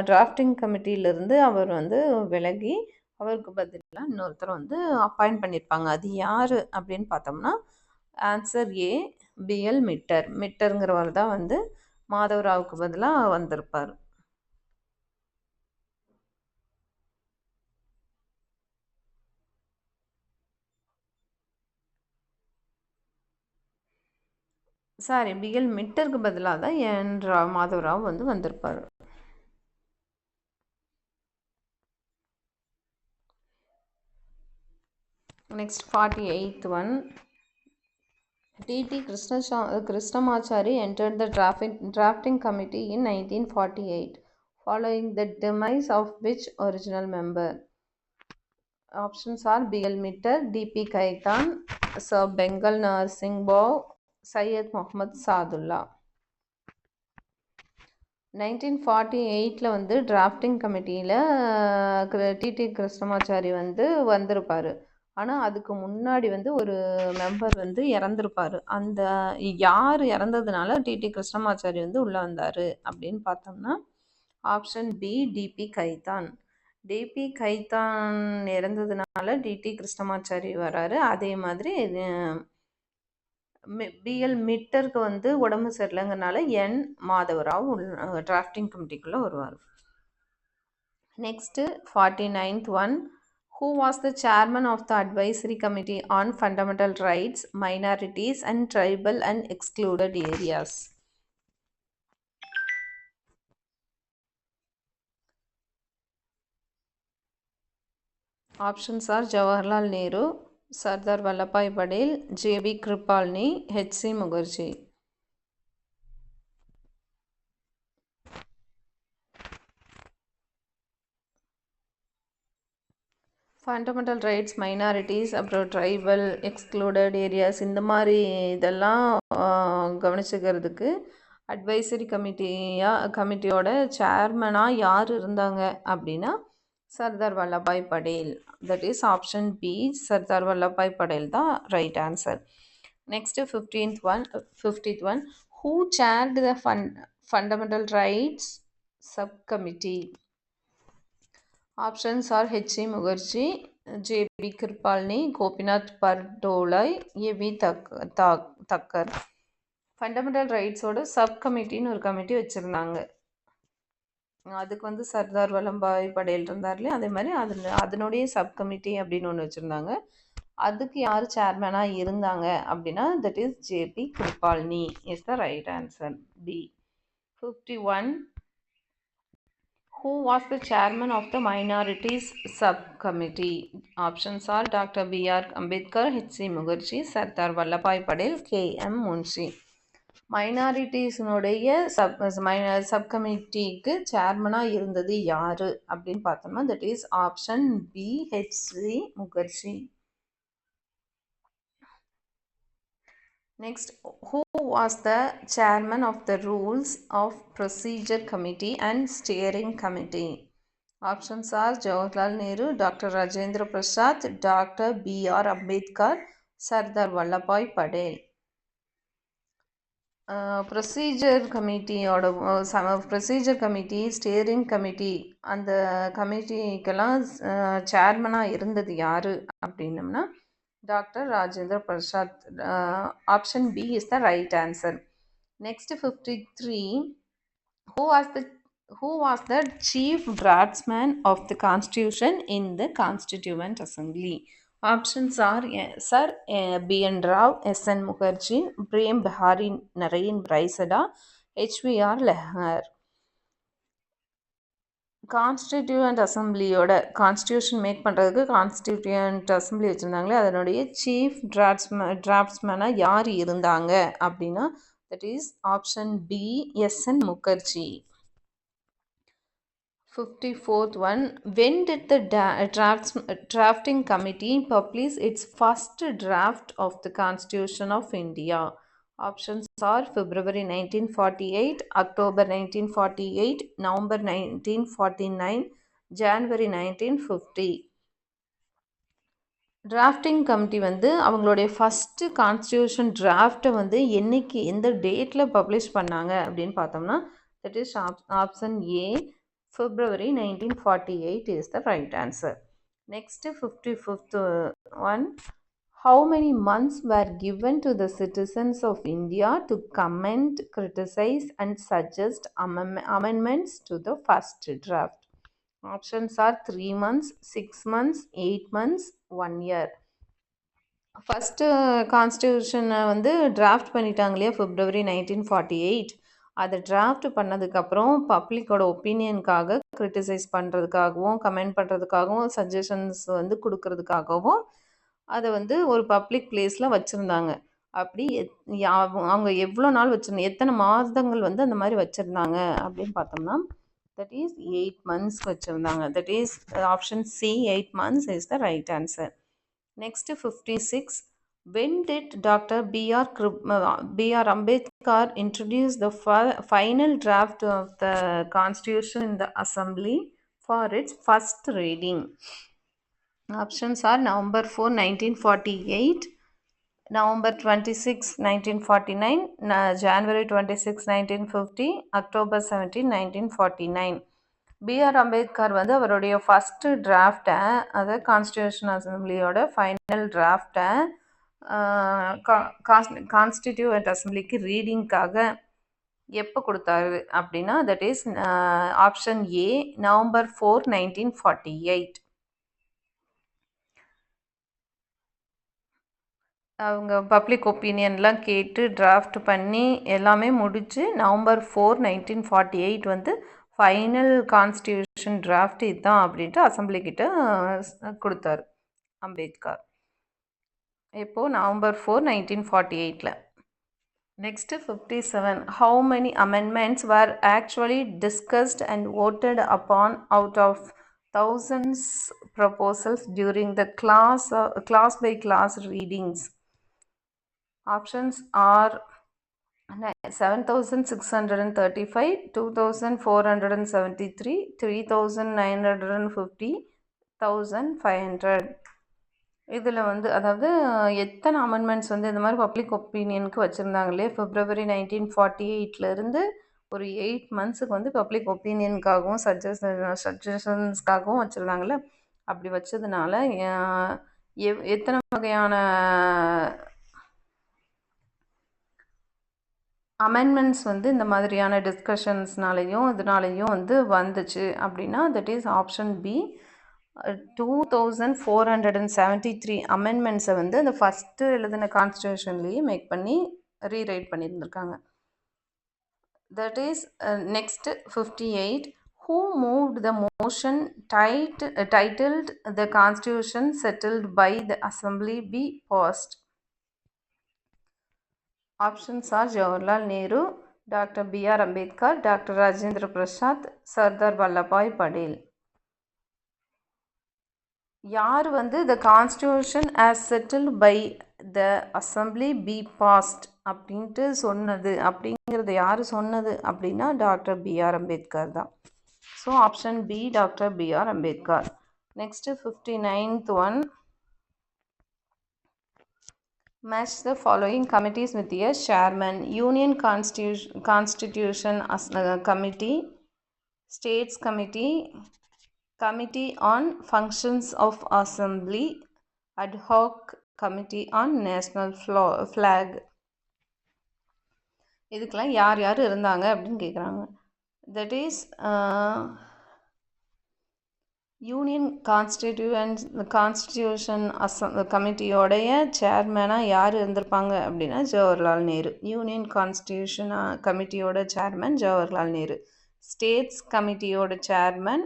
drafting கமிட்டியிலேருந்து அவர் வந்து விலகி அவருக்கு பதிலாக இன்னொருத்தர் வந்து அப்பாயிண்ட் பண்ணியிருப்பாங்க. அது யார் அப்படின்னு பார்த்தோம்னா ஆன்சர் ஏ, B.L. மிட்டருங்கிறவர் தான் வந்து மாதவராவுக்கு பதிலாக வந்திருப்பார். Sorry, B.L. மிட்டருக்கு பதிலாக தான் என் மாதவராவ் வந்து வந்திருப்பார். Next 48th one. T.T. Krishnamachari entered the drafting committee in 1948 following the demise of which original member? Options are B.L. Mittal, D.P. Khaitan, Sir Bengal Narsingh Rao, Syed Mohammad Saadullah. 1948 வந்து drafting கமிட்டியில் DD Krishnamachari வந்து வந்திருப்பார். ஆனால் அதுக்கு முன்னாடி வந்து ஒரு member வந்து இறந்துருப்பார். அந்த யார் இறந்ததுனால டிடி கிருஷ்ணமாச்சாரி வந்து உள்ளே வந்தார் அப்படின்னு பார்த்தோம்னா ஆப்ஷன் பி டிபி கைதான். டிபி கைதான் இறந்ததுனால டிடி கிருஷ்ணமாச்சாரி வராரு. அதே மாதிரி பிஎல் மிட்டருக்கு வந்து உடம்பு சரியில்லைங்கிறனால என் மாதவராவ் டிராஃப்டிங் கமிட்டிக்குள்ளே வருவார். Next 49th one. Who was the chairman of the advisory committee on fundamental rights, minorities and tribal and excluded areas? Options are Jawaharlal Nehru, Sardar Vallabhbhai Patel, J.B. Kripalani, H.C. Mukherjee. Fundamental rights, minorities, அப்புறம் tribal, excluded areas, இந்த மாதிரி இதெல்லாம் கவனிச்சுக்கிறதுக்கு advisory கமிட்டியோட சேர்மனாக யார் இருந்தாங்க அப்படின்னா Sardar Vallabhbhai Patel. That is option B, Sardar Vallabhbhai Patel தான் right answer. Next 50th one. Who chaired the fundamental rights subcommittee? Options are H.C. Mukherjee, J.B. Kripalani, Gopinath Bardolai, A.V. Thakkar. Fundamental ரைட்ஸோட சப்கமிட்டின்னு ஒரு கமிட்டி வச்சுருந்தாங்க. அதுக்கு வந்து சர்தார் வல்லபாய் படேல் இருந்தார் இல்லையா, அதே மாதிரி அதனுடைய சப்கமிட்டி அப்படின்னு ஒன்று வச்சுருந்தாங்க. அதுக்கு யார் சேர்மனாக இருந்தாங்க அப்படின்னா that is JP Kripalani is the right answer, b. 51. Who was the chairman of the minorities subcommittee? Options are Dr. B.R. Ambedkar, H.C. Mukherjee, Sardar Vallabhbhai Patel, K.M. Munshi. மைனாரிட்டிஸினுடைய சப்கமிட்டிக்கு சேர்மனாக இருந்தது யார் அப்படின்னு பார்த்தோம்னா that is option B, H.C. Mukherjee. Next, who was the chairman of the Rules of Procedure Committee and Steering Committee? Options are Jawaharlal Nehru, Dr. Rajendra Prasad, Dr. B.R. Ambedkar, Sardar Vallabhbhai Patel. Procedure committee, steering committee, அந்த கமிட்டிக்கெல்லாம் சேர்மனாக இருந்தது யார் அப்படின்னம்னா doctor Rajendra Prasad. Option B is the right answer. Next 53. Who was the chief draftsman of the constitution in the Constituent Assembly? Options are Sir B.N. Rao, S.N. Mukherjee, Prem Bihari Narayan Raisada, H.V.R. Lehar. Constituent அசம்பிளியோட constitution make பண்ணுறதுக்கு constituent assembly வச்சுருந்தாங்களே அதனுடைய chief டிராஃப்ட்ஸ்மேனாக யார் இருந்தாங்க அப்படின்னா that is option B, S.N. Mukherjee. 54th one. When did the drafting committee publish its first draft of the Constitution of India? Options are February 1948, October 1948, November 1949, January 1950. Drafting committee வந்து அவங்களுடைய first constitution டிராஃப்டை வந்து என்னைக்கு எந்த டேட்டில் publish பண்ணாங்க அப்படின்னு பார்த்தோம்னா that is option A, February 1948 is the right answer. Next 55th one. How many months were given to the citizens of India to comment, criticize and suggest amendments to the first draft? Options are 3 months, 6 months, 8 months, 1 year. First கான்ஸ்டியூஷனை வந்து draft பண்ணிட்டாங்க இல்லையா February 1948. அதை draft பண்ணதுக்கப்புறம் பப்ளிக்கோட ஒப்பீனியனுக்காக criticise பண்ணுறதுக்காகவும் comment பண்ணுறதுக்காகவும் suggestions வந்து கொடுக்கறதுக்காகவும் அதை வந்து ஒரு public பிளேஸில் வச்சுருந்தாங்க. அப்படி அவங்க எவ்வளோ நாள் வச்சுருந்தாங்க, எத்தனை மாதங்கள் வந்து அந்த மாதிரி வச்சுருந்தாங்க அப்படின்னு பார்த்தோம்னா That is 8 months வச்சிருந்தாங்க. That is option C, 8 months is the right answer. Next 56. When did Dr. B.R. Ambedkar introduce the final draft of the Constitution in the Assembly for its first reading? Options are November 4, 1948, November 26, 1949, January 26, 1950, October 17, 1949. PR Ambedkar வந்து அவருடைய first டிராஃப்டை, அதாவது constitution அசம்பிளியோட final டிராஃப்டை constituent அசம்பிளிக்கு ரீடிங்காக எப்போ கொடுத்தாரு அப்படின்னா, that is option A, November 4, 1948. அவங்க public ஒப்பீனியன்லாம் கேட்டு draft பண்ணி எல்லாமே முடித்து நவம்பர் 4, 1948 வந்து ஃபைனல் கான்ஸ்டியூஷன் டிராஃப்ட் இதுதான் அப்படின்ட்டு அசம்பிளிக்கிட்ட கொடுத்தாரு அம்பேத்கர். இப்போது November 4, 1948. Next 57. How many amendments were actually discussed and voted upon out of thousands proposals during the class by class readings? Options are 7,635, 2,473, 3,950, 1,500. இதில் வந்து அதாவது எத்தனை அமெண்ட்மெண்ட்ஸ் வந்து இந்த மாதிரி பப்ளிக் ஒப்பீனியனுக்கு வச்சுருந்தாங்க இல்லையா, February 1948 ஒரு 8 monthsக்கு வந்து பப்ளிக் ஒப்பீனியனுக்காகவும் சஜஷன்ஸ்க்காகவும் வச்சுருந்தாங்கள்ல. அப்படி வச்சதுனால எத்தனை வகையான அமெண்ட்மெண்ட்ஸ் வந்து இந்த மாதிரியான டிஸ்கஷன்ஸ்னாலையும் இதனாலையும் வந்து வந்துச்சு அப்படின்னா, தட் இஸ் ஆப்ஷன் பி, 2,473 அமெண்ட்மெண்ட்ஸை வந்து அந்த ஃபஸ்ட்டு எழுதின கான்ஸ்டியூஷன்லேயே மேக் பண்ணி ரீரைட் பண்ணியிருந்திருக்காங்க. That is next 58. Who moved the motion titled "The Constitution Settled by the Assembly be Passed"? Options are Jawaharlal Nehru, Dr. B.R. Ambedkar, Dr. Rajendra Prasad, Sardar Vallabhbhai Patel. யார் வந்து the constitution as settled by the assembly be passed அப்படின்ட்டு சொன்னது, அப்படிங்கிறத யார் சொன்னது அப்படின்னா doctor B R Ambedkar தான். So option B, doctor B R Ambedkar. Next 59th one. Match the following committees with a chairman. Union Constitution Committee, States Committee, Committee on Functions of Assembly, Ad hoc Committee on National Flag. இதுக்கெல்லாம் யார் யார் இருந்தாங்க அப்படின்னு கேட்குறாங்க. That is union constitution கமிட்டியோடைய சேர்மனாக யார் இருந்திருப்பாங்க அப்படின்னா ஜவஹர்லால் நேரு. யூனியன் கான்ஸ்டிடியூஷன் கமிட்டியோட சேர்மன் ஜவஹர்லால் நேரு. ஸ்டேட்ஸ் கமிட்டியோட சேர்மன்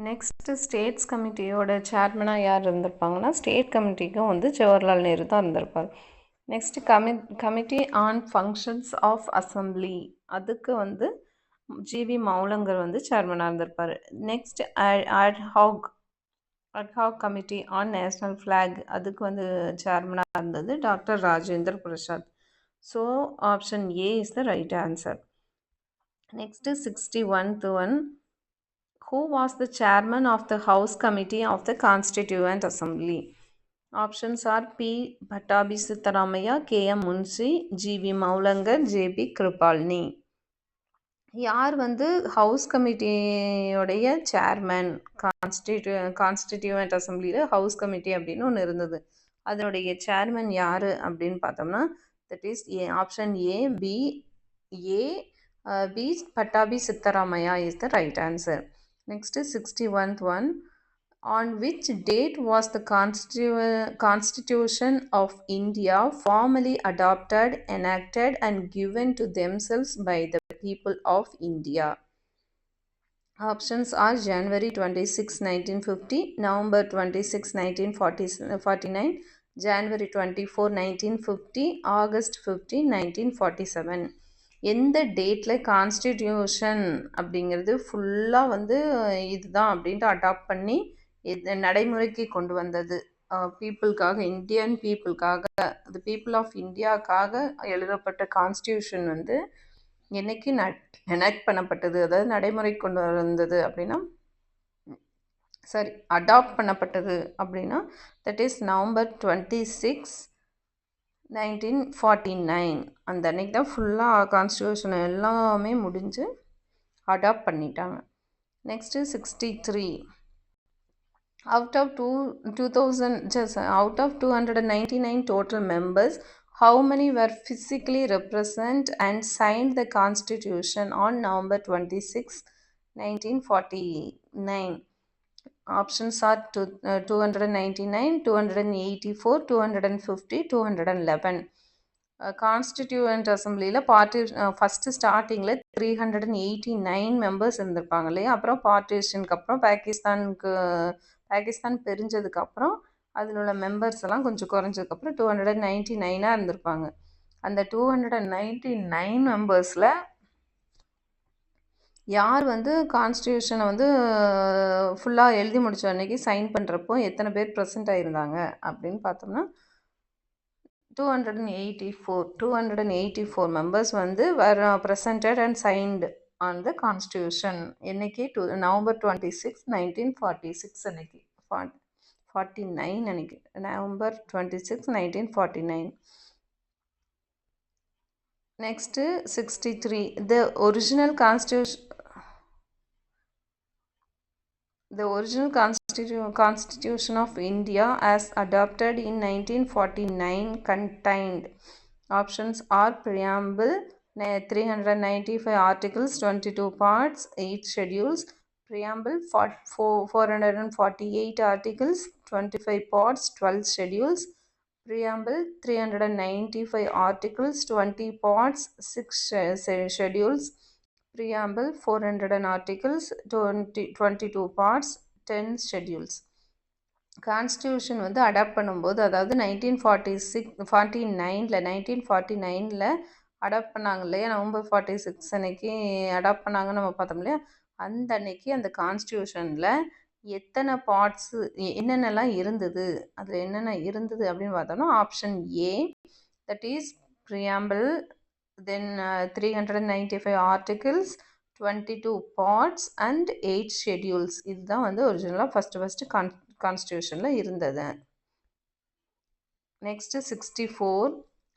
நெக்ஸ்ட்டு ஸ்டேட்ஸ் கமிட்டியோட சேர்மனாக யார் இருந்திருப்பாங்கன்னா ஸ்டேட் கமிட்டிக்கும் வந்து ஜவஹர்லால் நேரு தான் இருந்திருப்பார். Next committee on functions of assembly, அதுக்கு வந்து ஜிவி மௌலங்கர் வந்து சேர்மனாக இருந்திருப்பார். Next ad hoc committee on national flag, அதுக்கு வந்து சேர்மனாக இருந்தது doctor Rajendra Prasad. So option A is the right answer. Next 61th one. Who was the chairman of the House Committee of the Constituent Assembly? Options are P. Pattabi Sitharamaiah, K.M. Munshi, G.V. Maulankar, J.B. Kripalani. யார் வந்து house கமிட்டியோடைய chairman? Constituent அசம்பிளியில் house committee அப்படின்னு ஒன்று இருந்தது. அதனுடைய chairman யார் அப்படின்னு பார்த்தோம்னா that is option A, B. Pattabi Sitharamaiah is the right answer. Next is 61th one. On which date was the Constitution of India formally adopted, enacted and given to themselves by the people of India? Options are January 26, 1950, November 26, 1949, January 24, 1950, August 15, 1947. எந்த டேட்டில் constitution அப்படிங்கிறது ஃபுல்லாக வந்து இதுதான் அப்படின்ட்டு adapt பண்ணி நடைமுறைக்கு கொண்டு வந்தது பீப்புளுக்காக, இந்தியன் பீப்புளுக்காக, the பீப்புள் ஆஃப் இந்தியாவுக்காக எழுதப்பட்ட கான்ஸ்டியூஷன் வந்து என்னைக்கு எனாக்ட் பண்ணப்பட்டது, அதாவது நடைமுறை கொண்டு வந்தது அப்படின்னா சாரி அடாப்ட் பண்ணப்பட்டது அப்படின்னா தட் இஸ் நவம்பர் 26, 1949. அந்த அன்னைக்கு தான் ஃபுல்லாக கான்ஸ்டியூஷன் எல்லாமே முடிஞ்சு அடாப்ட் பண்ணிட்டாங்க. Next 63. Out of 299 total members, how many were physically represent and signed the Constitution on November 26, 1949? Options are 299, 284, 250, 211. Constituent அசம்பிளியில் first ஸ்டார்டிங்கில் 389 மெம்பர்ஸ் இருந்திருப்பாங்க இல்லையா. அப்புறம் பார்ட்டிஷனுக்கு அப்புறம் பாகிஸ்தான் பிரிஞ்சதுக்கப்புறம் அதில் உள்ள மெம்பர்ஸ் எல்லாம் கொஞ்சம் குறைஞ்சதுக்கப்புறம் 299 இருந்திருப்பாங்க. அந்த 299 மெம்பர்ஸில் யார் வந்து கான்ஸ்டியூஷனை வந்து ஃபுல்லாக எழுதி முடித்த அன்னைக்கு சைன் பண்ணுறப்போ எத்தனை பேர் ப்ரெசென்ட் ஆகியிருந்தாங்க அப்படின்னு பார்த்தோம்னா 284 members வந்து were presented and signed on the constitution. என்னைக்கு நவம்பர் 26, 1946 அன்னைக்கு 49 அன்னைக்கு November 26, 1949. Next 63. The original Constitution of India as adopted in 1949 contained. Options are preamble, 395 articles, 22 parts, 8 schedules. Preamble, 448 articles, 25 parts, 12 schedules. Preamble, 395 articles, 20 parts, 6 schedules. Preamble, 400 articles, 22 parts, 10 schedules. Constitution வந்து adapt பண்ணும்போது, அதாவது 1949ல் adapt பண்ணாங்க இல்லையா, November 46 அன்னைக்கு adapt பண்ணாங்கன்னு நம்ம பார்த்தோம் இல்லையா. அந்த அன்னைக்கு அந்த கான்ஸ்டியூஷனில் எத்தனை பார்ட்ஸு என்னென்னலாம் இருந்தது, அதில் என்னென்ன இருந்தது அப்படின்னு பார்த்தோம்னா option A, that is preamble, then 395 articles, 22 parts and 8 schedules. இதுதான் வந்து ஒரிஜினலாக ஃபஸ்ட்டு கான்ஸ்டியூஷனில் இருந்தது. Next 64.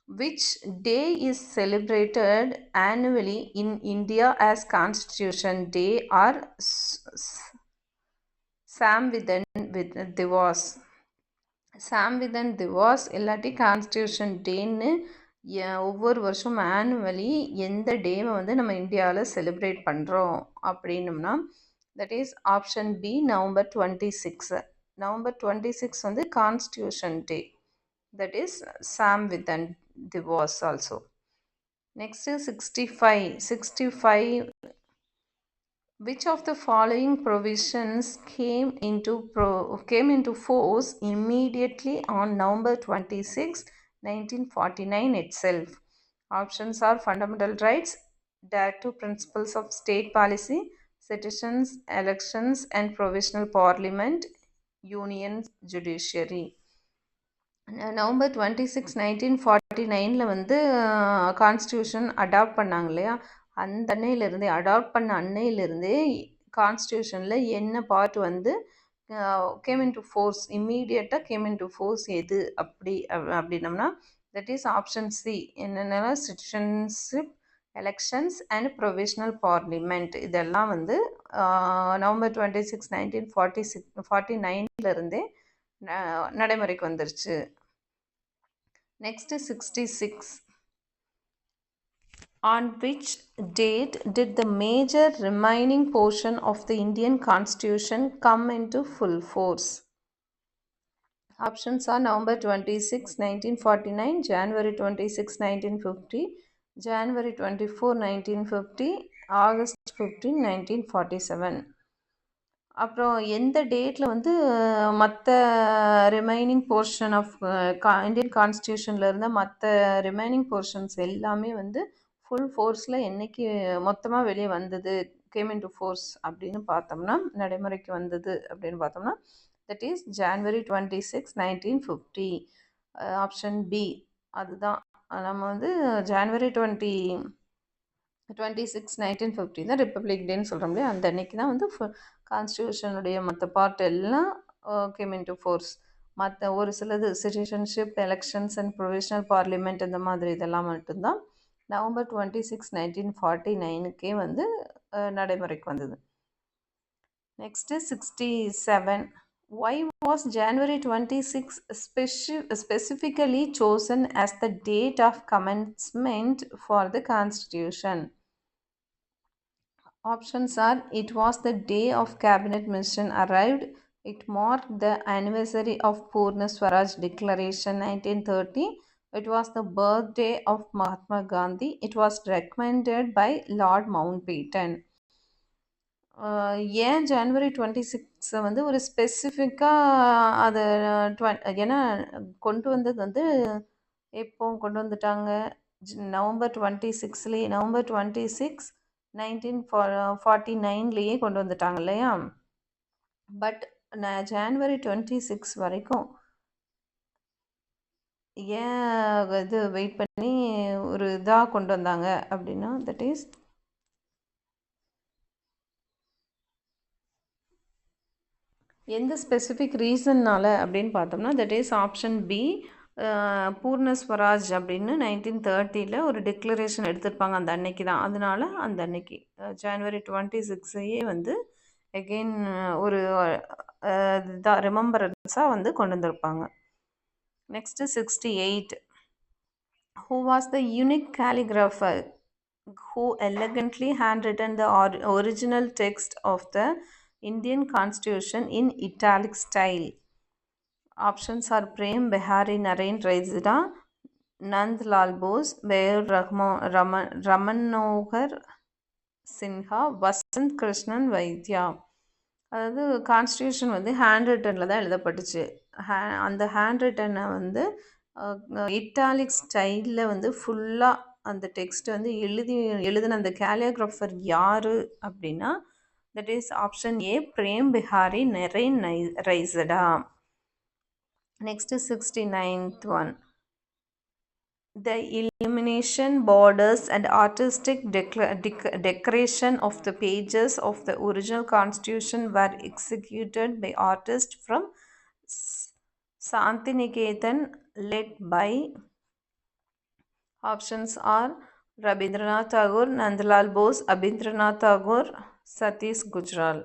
Which day is celebrated annually in India as Constitution Day or Samvidhan Divas? Samvidhan Divas இல்லாட்டி கான்ஸ்டியூஷன் டேன்னு ஒவ்வொரு வருஷம் ஆனுவலி எந்த டேவை வந்து நம்ம இந்தியாவில் செலிப்ரேட் பண்ணுறோம் அப்படின்னம்னா that is option B, November 26. November 26 வந்து constitution day, that is Samvidhan Divas also. Next 65. Which of the following provisions came into force immediately on November 26, 1949 itself? Options are fundamental rights, directive principles of state policy, citizens, elections and provisional parliament, union judiciary. November 26, 1949 வந்து constitution adapt பண்ணாங்க இல்லையா. அந்த அன்னையிலிருந்தே adapt பண்ண அன்னையிலிருந்தே கான்ஸ்டியூஷனில் என்ன part வந்து game into force, இம்மீடியட்டாக game into force எது அப்படின்னம்னா தட் இஸ் ஆப்ஷன் சி. என்னென்னா citizenship, elections and provisional parliament. இதெல்லாம் வந்து நவம்பர் 26, 1949 நடைமுறைக்கு வந்துருச்சு. Next 66. On which date did the major remaining portion of the Indian Constitution come into full force? Options are November 26, 1949, January 26, 1950, January 24, 1950, August 15, 1947. அப்புறம் எந்த டேட்ல வந்து மற்ற ரிமைனிங் போர்ஷன் ஆஃப் இந்தியன் கான்ஸ்டியூஷன்ல இருந்த மற்ற ரிமைனிங் போர்ஷன்ஸ் எல்லாமே வந்து ஃபுல் ஃபோர்ஸில் என்னைக்கு மொத்தமாக வெளியே வந்தது, கேம் இன் டு ஃபோர்ஸ் அப்படின்னு பார்த்தோம்னா, நடைமுறைக்கு வந்தது அப்படின்னு பார்த்தோம்னா, that is January 26, 1950. Option B அதுதான். நம்ம வந்து ஜான்வரி 26, 1950 தான் ரிப்பப்ளிக் டேன்னு சொல்கிறோம் இல்லையா, அந்த அன்னைக்கு தான் வந்து கான்ஸ்டியூஷனுடைய மற்ற பார்ட் எல்லாம் கேம் இன் டு ஃபோர்ஸ். மற்ற ஒரு சிலது citizenship, elections and provisional parliament இந்த மாதிரி இதெல்லாம் மட்டும்தான் நவம்பர் 26, 1949க்கே வந்து நடைமுறைக்கு வந்தது. Next 67. Why was January 26 specifically chosen as the date of commencement for the Constitution? Options are: it was the day of cabinet mission arrived, it marked the anniversary of Purna Swaraj Declaration 1930, it was the birthday of Mahatma Gandhi, it was recommended by Lord Mountbatten. ஏன் ஜனவரி 26 வந்து ஒரு ஸ்பெசிஃபிக்காக அது ஏன்னா கொண்டு வந்தது வந்து எப்போ கொண்டு வந்துட்டாங்க, நவம்பர் 26லேயே, நவம்பர் 26, 1949லேயே கொண்டு வந்துட்டாங்க இல்லையா. பட் ஜான்வரி 26 வரைக்கும் ஏன் இது வெயிட் பண்ணி ஒரு இதாக கொண்டு வந்தாங்க அப்படின்னா, தட் இஸ் எந்த ஸ்பெசிஃபிக் ரீசன்னால் அப்படின்னு பார்த்தோம்னா, தட் இஸ் ஆப்ஷன் பி. பூர்ண ஸ்வராஜ் அப்படின்னு 1930ல் ஒரு டிக்ளரேஷன் எடுத்திருப்பாங்க அந்த அன்னைக்கு தான். அதனால அந்த அன்னைக்கு ஜான்வரி 26யே வந்து எகெயின் ஒரு இதாக ரிமெம்பரன்ஸாக வந்து கொண்டு வந்திருப்பாங்க. Next 68. Who was the unique calligrapher who elegantly handwritten the original text of the Indian Constitution in italic style? Options are: Prem Behari Naren Raizada, Nand Lal Bose, Bayur Ramanohar Sinha, Vasant Krishnan Vaidya. அதாவது constitution வந்து hand ரிட்டனில் தான் எழுதப்பட்டுச்சு. அந்த hand ரிட்டனை வந்து italic ஸ்டைலில் வந்து ஃபுல்லாக அந்த text வந்து எழுதின அந்த கேலியோகிராஃபர் யார் அப்படின்னா, that is option A, Prem Behari Narain Raizada. Next 69th one. The illumination, borders and artistic decoration of the pages of the original constitution were executed by artists from Santiniketan, led by options are Rabindranath Tagore, Nandlal Bose, Abhindranath Tagore, Satish Gujral.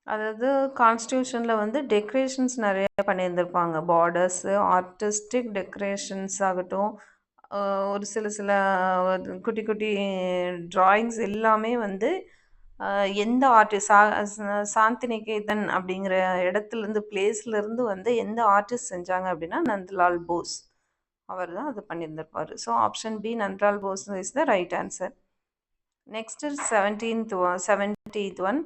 அதாவது கான்ஸ்டியூஷனில் வந்து decorations நிறைய பண்ணியிருந்திருப்பாங்க. Borders, artistic decorations ஆகட்டும், ஒரு சில குட்டி குட்டி drawings எல்லாமே வந்து எந்த ஆர்டிஸ்ட் சாந்திநிகேதன் அப்படிங்கிற இடத்துலேருந்து பிளேஸ்லேருந்து வந்து எந்த ஆர்டிஸ்ட் செஞ்சாங்க அப்படின்னா நந்த்லால் போஸ் அவர் தான் அது பண்ணியிருந்திருப்பார். So option B, Nandlal Bose is the right answer. Next 70th one.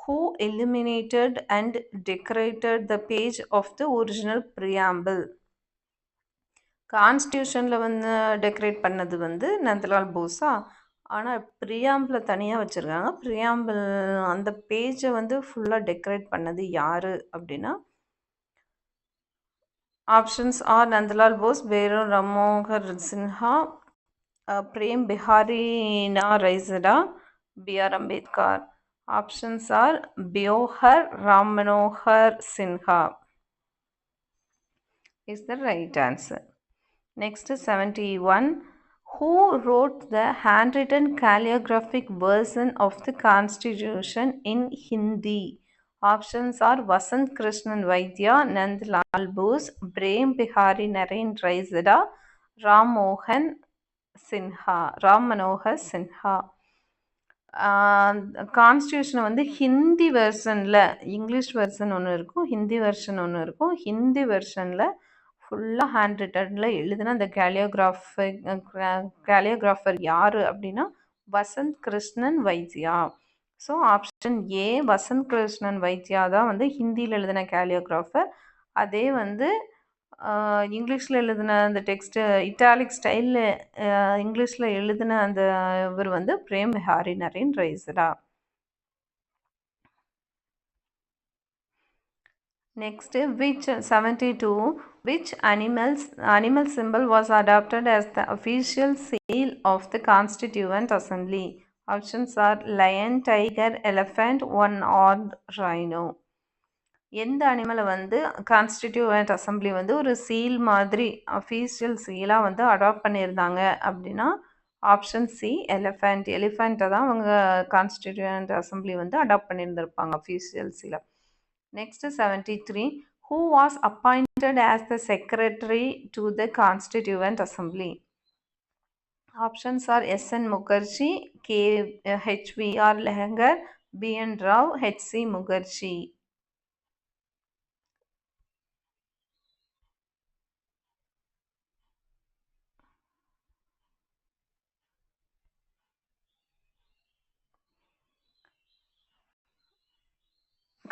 Who illuminated and decorated the page of the original preamble? கான்ஸ்டியூஷனில் வந்து டெக்கரேட் பண்ணது வந்து நந்தலால் போஸா, ஆனால் ப்ரியாம்பிள் தனியாக வச்சுருக்காங்க. ப்ரியாம்பிள் அந்த பேஜை வந்து ஃபுல்லாக டெக்கரேட் பண்ணது யார் அப்படின்னா, options are Nandalal Bose, Beohar Rammanohar Sinha, Prem Behari Raizada, B.R. Ambedkar. Options are Biohar Rammanohar Sinha is the right answer. Next 71. Who wrote the handwritten calligraphic version of the Constitution in Hindi? Options are Vasant Krishnan Vaidya, Nand Lal Bose, Prem Bihari Naren Raizada, Ram Manohar Sinha. கான்ஸ்டியூஷனை வந்து Hindi வெர்ஷனில், English version ஒன்று இருக்கும், Hindi version ஒன்று இருக்கும். ஹிந்தி வெர்ஷனில் ஃபுல்லாக hand ரிட்டனில் எழுதின அந்த calligrapher யார் அப்படின்னா வசந்த் கிருஷ்ணன் வைத்யா. ஸோ ஆப்ஷன் ஏ வசந்த் கிருஷ்ணன் வைத்யா தான் வந்து ஹிந்தியில் எழுதின கேலியோகிராஃபர். அதே வந்து இங்கிலீஷில் எழுதின அந்த டெக்ஸ்ட்டு இட்டாலிக் ஸ்டைலில் இங்கிலீஷில் எழுதின அந்த இவர் வந்து Prem Behari Narain Raizada. Next, which 72, which animal symbol was adopted as the official seal of the Constituent Assembly? Options are lion, tiger, elephant, one-horned rhino. எந்த அனிமலை வந்து கான்ஸ்டிடியூவன்ட் அசம்பிளி வந்து ஒரு சீல் மாதிரி அஃபீஷியல் சீலாக வந்து அடாப்ட் பண்ணியிருந்தாங்க அப்படின்னா ஆப்ஷன் சி எலிஃபெண்ட்டை தான் அவங்க கான்ஸ்டிடியூவன்ட் அசம்பிளி வந்து adapt பண்ணியிருந்திருப்பாங்க official சீலாக. Next 73, who was appointed as the secretary to the Constituent Assembly? Options are S.N. Mukherjee, H.V.R. Lehengar, B.N. Rao, H.C. Mukherjee.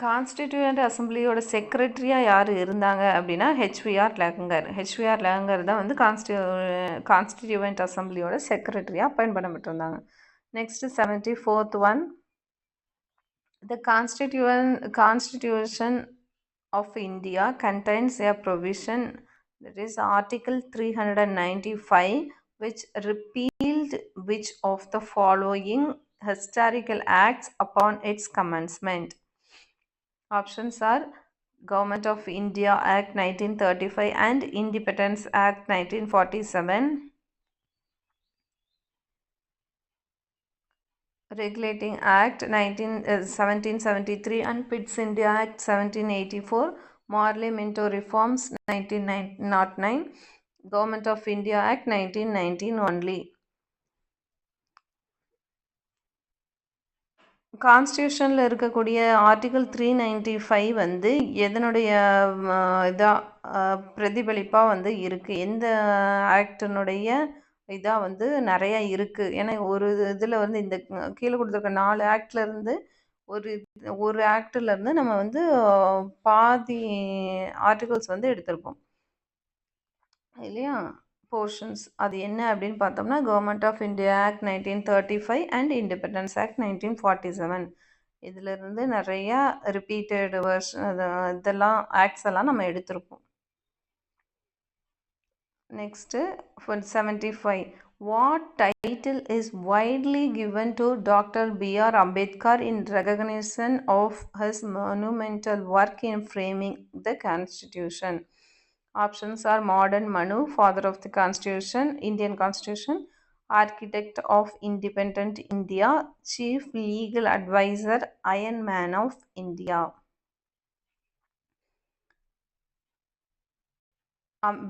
Constituent அசம்பிளியோட செக்ரட்டரியாக யார் இருந்தாங்க அப்படின்னா ஹெச்விஆர் லெஹங்கர் தான் வந்து கான்ஸ்டிடியூவன்ட் அசம்பிளியோட செக்ரட்டரியாக அப்பாயிண்ட் பண்ணப்பட்டிருந்தாங்க. Next 74th one, the constitution of India contains a provision, that is Article 395, which repealed which of the following historical acts upon its commencement? Options are Government of India Act 1935 and Independence Act 1947, Regulating Act 1773 and Pitt's India Act 1784, Morley Minto Reforms 1909, Government of India Act 1919 only. கான்ஸ்டியூஷனில் இருக்கக்கூடிய article 395 வந்து எதனுடைய பிரதிபலிப்பாக வந்து இருக்குது, எந்த ஆக்டினுடைய இதாக வந்து நிறையா இருக்குது. ஏன்னா ஒரு இதில் வந்து இந்த கீழே கொடுத்துருக்க 4 ஆக்ட்லேருந்து ஒரு ஆக்டிலேருந்து நம்ம வந்து பாதி ஆர்டிகல்ஸ் வந்து எடுத்திருப்போம் இல்லையா, போர்ஷன்ஸ். அது என்ன அப்படின்னு பார்த்தோம்னா government of India act 1935 and independence act 1947. இதிலிருந்து நிறையா ரிப்பீட்டட் இதெல்லாம் ஆக்ட்ஸ் எல்லாம் நம்ம எடுத்திருப்போம். Next 75, what title is widely given to Dr. B.R. Ambedkar in recognition of his monumental work in framing the Constitution? Options are Modern Manu, father of the Constitution, Indian Constitution, architect of independent India, chief legal advisor, Iron Man of India.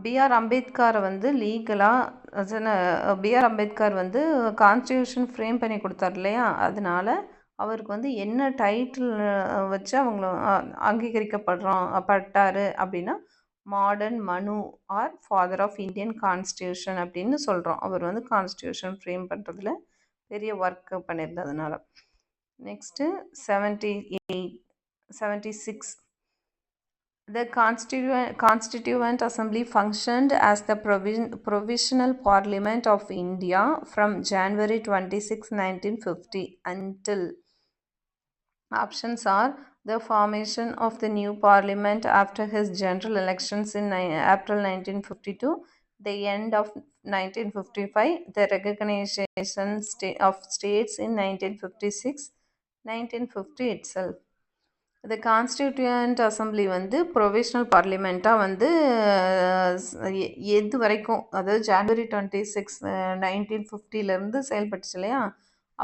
B R Ambedkar வந்து B R Ambedkar வந்து constitution frame பண்ணி கொடுத்தார் இல்லையா, அதனால அவருக்கு வந்து என்ன title வச்சு அவங்கள பட்டார் அப்படின்னா modern Manu or father of Indian constitution அப்படின்னு சொல்கிறோம். அவர் வந்து கான்ஸ்டியூஷன் ஃப்ரேம் பண்ணுறதுல பெரிய ஒர்க் பண்ணியிருந்ததுனால. Next 76, the Constituent Assembly functioned as the Provisional Parliament of India from January 26, 1950 until. Options are the formation of the new parliament after his general elections in April 1952, the end of 1955, the recognition of states in 1956, 1950 itself. இந்த constituent assembly வந்து provisional பார்லிமெண்ட்டாக வந்து எது வரைக்கும், அதாவது January 26, 1950 செயல்பட்டுச்சு இல்லையா,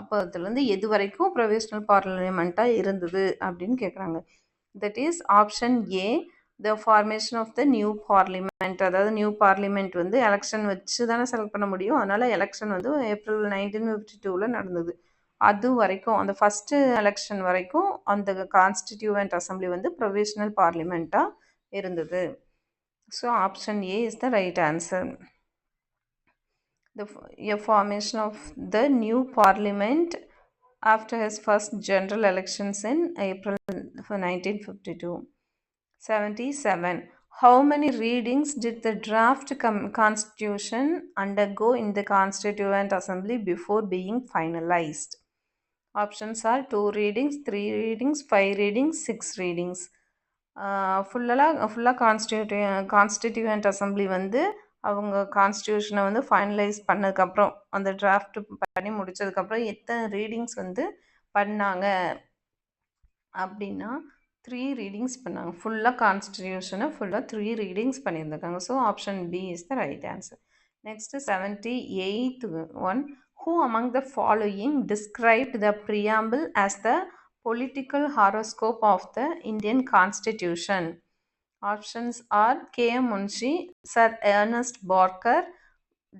அப்போ அதுலேருந்து எது வரைக்கும் ப்ரொவிஷ்னல் பார்லிமெண்ட்டாக இருந்தது அப்படின்னு கேட்குறாங்க. That is option A, the formation of the new parliament. அதாவது நியூ பார்லிமெண்ட் வந்து எலெக்ஷன் வச்சு தானே செலக்ட் பண்ண முடியும், அதனால் எலெக்ஷன் வந்து ஏப்ரல் 1952 நடந்தது. அது வரைக்கும், அந்த ஃபஸ்ட்டு எலெக்ஷன் வரைக்கும் அந்த கான்ஸ்டிடியூவன்ட் அசம்பிளி வந்து ப்ரொவிஷ்னல் பார்லிமெண்ட்டாக இருந்தது. So option A is the right answer. The formation of the new parliament after his first general elections in April 1952. 77. How many readings did the draft constitution undergo in the Constituent Assembly before being finalized? Options are 2 readings, 3 readings, 5 readings, 6 readings. ஃபுல்லாக constituent assembly வந்து அவங்க கான்ஸ்டியூஷனை வந்து finalise பண்ணதுக்கப்புறம் அந்த draft பண்ணி முடிச்சதுக்கப்புறம் எத்தனை readings வந்து பண்ணாங்க அப்படின்னா 3 ரீடிங்ஸ் பண்ணாங்க. ஃபுல்லாக கான்ஸ்டிடியூஷனை ஃபுல்லாக 3 ரீடிங்ஸ் பண்ணியிருந்திருக்காங்க. So option B is the right answer. Next 78th one. Who among the following described the preamble as the political horoscope of the Indian Constitution? Options are K.M. Munshi, Sir Ernest Borkar,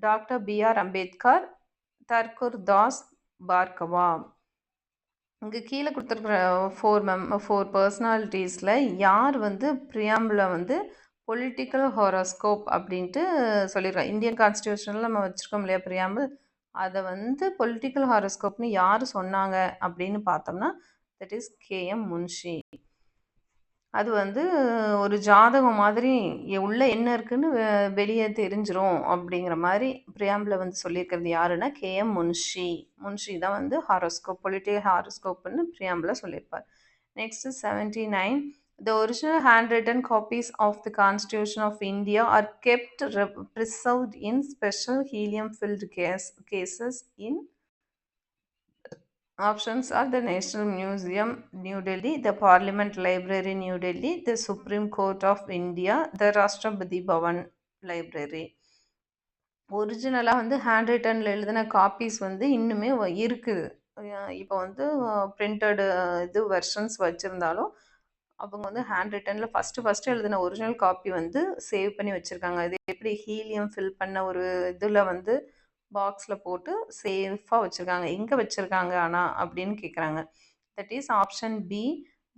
Dr. B.R. Ambedkar, Tharkur Das Bhargava. இங்கே கீழே கொடுத்துருக்குற four பர்சனாலிட்டிஸில் யார் வந்து ப்ரியாம்பிளை வந்து political horoscope அப்படின்ட்டு சொல்லியிருக்காங்க. Indian கான்ஸ்டியூஷனில் நம்ம வச்சுருக்கோம் இல்லையா ப்ரியாம்பிள், அதை வந்து பொலிட்டிக்கல் ஹாரோஸ்கோப்னு யார் சொன்னாங்க அப்படின்னு பார்த்தோம்னா தட் இஸ் K.M. முன்ஷி. அது வந்து ஒரு ஜாதகம் மாதிரி உள்ளே என்ன இருக்குன்னு வெளியே தெரிஞ்சிரும் அப்படிங்கிற மாதிரி ப்ரியாம்பிளை வந்து சொல்லியிருக்கிறது யாருன்னா K.M. முன்ஷி. முன்ஷி தான் வந்து ஹாரோஸ்கோப், பொலிட்டிக்கல் ஹாரோஸ்கோப்னு ப்ரியாம்பிளை சொல்லியிருப்பார். Next 79. The original handwritten copies of the Constitution of India are kept preserved in special helium-filled cases in. Options are the National Museum, New Delhi, the Parliament Library, New Delhi, the Supreme Court of India, the Rashtrapati Bhavan Library. ஒரிஜினலாக வந்து hand ரிட்டனில் எழுதின copies வந்து இன்னுமே இருக்குது. இப்போ வந்து printed இது versions வச்சுருந்தாலும் அவங்க வந்து ஹேண்ட் ரிட்டனில் ஃபஸ்ட்டு எழுதின ஒரிஜினல் காப்பி வந்து சேவ் பண்ணி வச்சுருக்காங்க. இது எப்படி ஹீலியம் ஃபில் பண்ண ஒரு இதில் வந்து பாக்ஸில் போட்டு சேஃபாக வச்சுருக்காங்க. எங்கே வச்சுருக்காங்க ஆனால் அப்படின்னு கேட்குறாங்க. That is option B,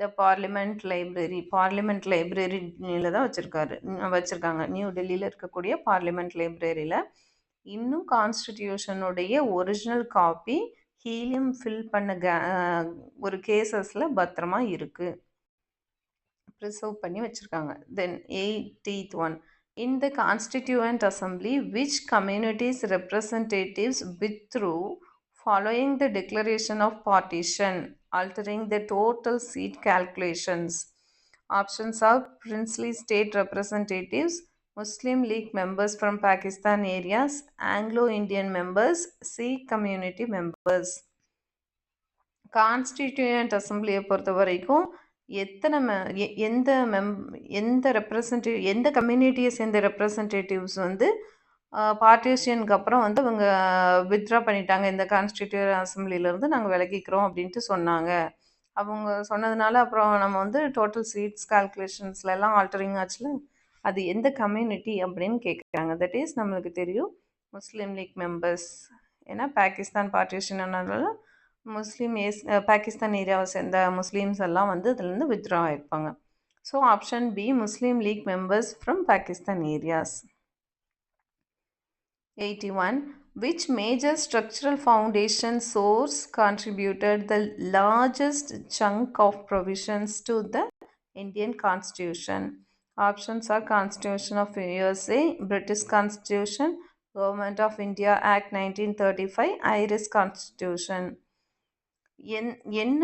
the parliament library. Parliament லைப்ரரியில் தான் வச்சுருக்காங்க. நியூ டெல்லியில் இருக்கக்கூடிய பார்லிமெண்ட் லைப்ரரியில் இன்னும் கான்ஸ்டிடியூஷனுடைய ஒரிஜினல் காப்பி ஹீலியம் ஃபில் பண்ண ஒரு கேசஸில் பத்திரமா இருக்குது, ப்ரிசர்வ் பண்ணி வச்சுருக்காங்க. Then 80th one. In the Constituent Assembly, which communities' representatives withdrew following the declaration of partition, altering the total seat calculations? Options are princely state representatives, Muslim League members from Pakistan areas, Anglo-Indian members, Sikh community members. Constituent அசம்பிளியை பொறுத்த வரைக்கும் எந்த கம்யூனிட்டியை சேர்ந்த representatives வந்து பார்ட்டிஷனுக்கு அப்புறம் வந்து அவங்க withdraw பண்ணிட்டாங்க, இந்த கான்ஸ்டிடியூயன்ட் அசம்பிளியிலேருந்து நாங்கள் விலகிக்கிறோம் அப்படின்ட்டு சொன்னாங்க. அவங்க சொன்னதுனால அப்புறம் நம்ம வந்து டோட்டல் சீட்ஸ் கால்குலேஷன்ஸ்லாம் ஆல்டரிங் ஆச்சுல, அது எந்த கம்யூனிட்டி அப்படின்னு கேட்குறாங்க. தட் இஸ் நம்மளுக்கு தெரியும் முஸ்லீம் லீக் மெம்பர்ஸ். ஏன்னா பாகிஸ்தான் பார்ட்டிஷன் ஆனதுனால பாகிஸ்தான் ஏரியாவை சேர்ந்த முஸ்லீம்ஸ் எல்லாம் வந்து இதுலேருந்து வித்ட்ரா ஆகிருப்பாங்க. So option B, Muslim League members from Pakistan areas. 81. Which major structural foundation source contributed the largest chunk of provisions to the Indian Constitution? Options are Constitution of USA, British Constitution, Government of India Act 1935, Irish Constitution. என்ன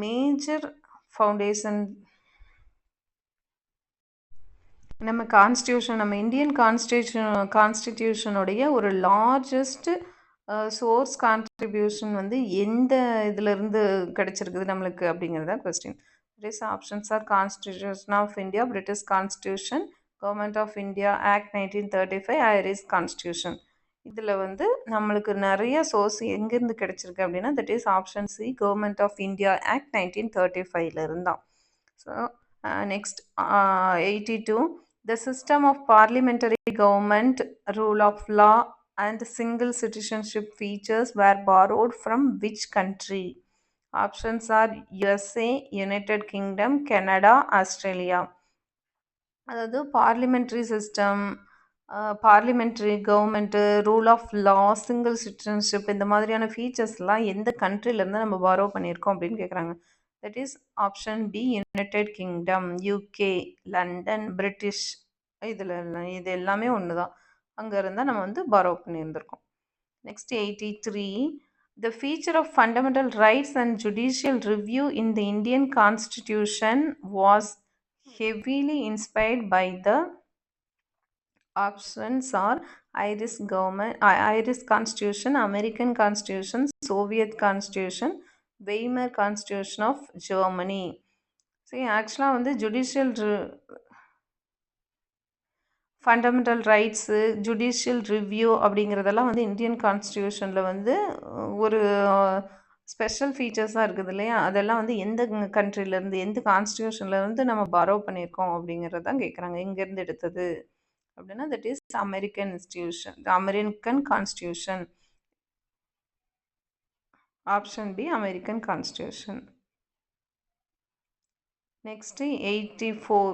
major foundation நம்ம Indian கான்ஸ்டிடியூஷனுடைய ஒரு largest source contribution வந்து எந்த இதிலிருந்து கிடைச்சிருக்குது நம்மளுக்கு அப்படிங்கிறதா question. Is options are constitution of India, British constitution, government of India act 1935, Irish constitution. இதில் வந்து நம்மளுக்கு நிறைய சோர்ஸ் எங்கேருந்து கிடைச்சிருக்கு அப்படின்னா that is option C, government of India act 1935 இருந்தான். So next 82. The system of parliamentary government, rule of law and single citizenship features were borrowed from which country? Options are USA, United Kingdom, Canada, Australia. அதாவது parliamentary system, parliamentary government, rule of law, single citizenship இந்த மாதிரியான ஃபீச்சர்ஸ்லாம் எந்த கண்ட்ரிலேருந்து நம்ம borrow பண்ணியிருக்கோம் அப்படின்னு கேட்குறாங்க. That is option B United Kingdom, UK, London, British. இதில் இது எல்லாமே ஒன்று தான். அங்கே இருந்தால் நம்ம வந்து பாரோ பண்ணியிருந்திருக்கோம். Next 83. The feature of fundamental rights and judicial review in the Indian Constitution was heavily inspired by the options are Irish Constitution, American Constitution, Soviet Constitution, Weimar Constitution of Germany. See, actually வந்து judicial fundamental rights, judicial review அப்படிங்கிறதெல்லாம் வந்து Indian கான்ஸ்டியூஷனில் வந்து ஒரு special ஃபீச்சர்ஸாக இருக்குது இல்லையா? அதெல்லாம் வந்து எந்த கண்ட்ரிலேருந்து எந்த கான்ஸ்டியூஷன்லேருந்து நம்ம பாரோ பண்ணியிருக்கோம் அப்படிங்கிறது தான் கேட்குறாங்க. எங்கேருந்து எடுத்தது அப்படின்னா that is American institution, American constitution. Option B American constitution. Next 84.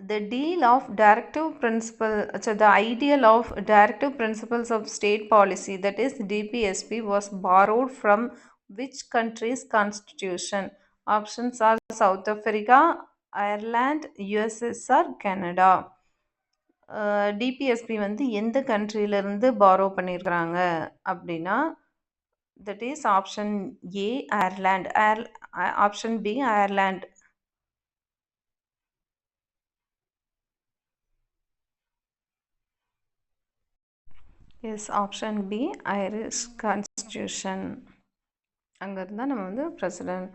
The deal of directive principle, so the ideal of directive principles of state policy, that is DPSP, was borrowed from which country's constitution? Options are South Africa, Ireland, USSR, Canada. D P S P வந்து எந்த கண்ட்ரியிலேருந்து borrow பண்ணியிருக்கிறாங்க அப்படின்னா that is option A Ireland. Option B Ireland. Yes, option B Irish constitution. அங்கே இருந்தால் நம்ம வந்து president.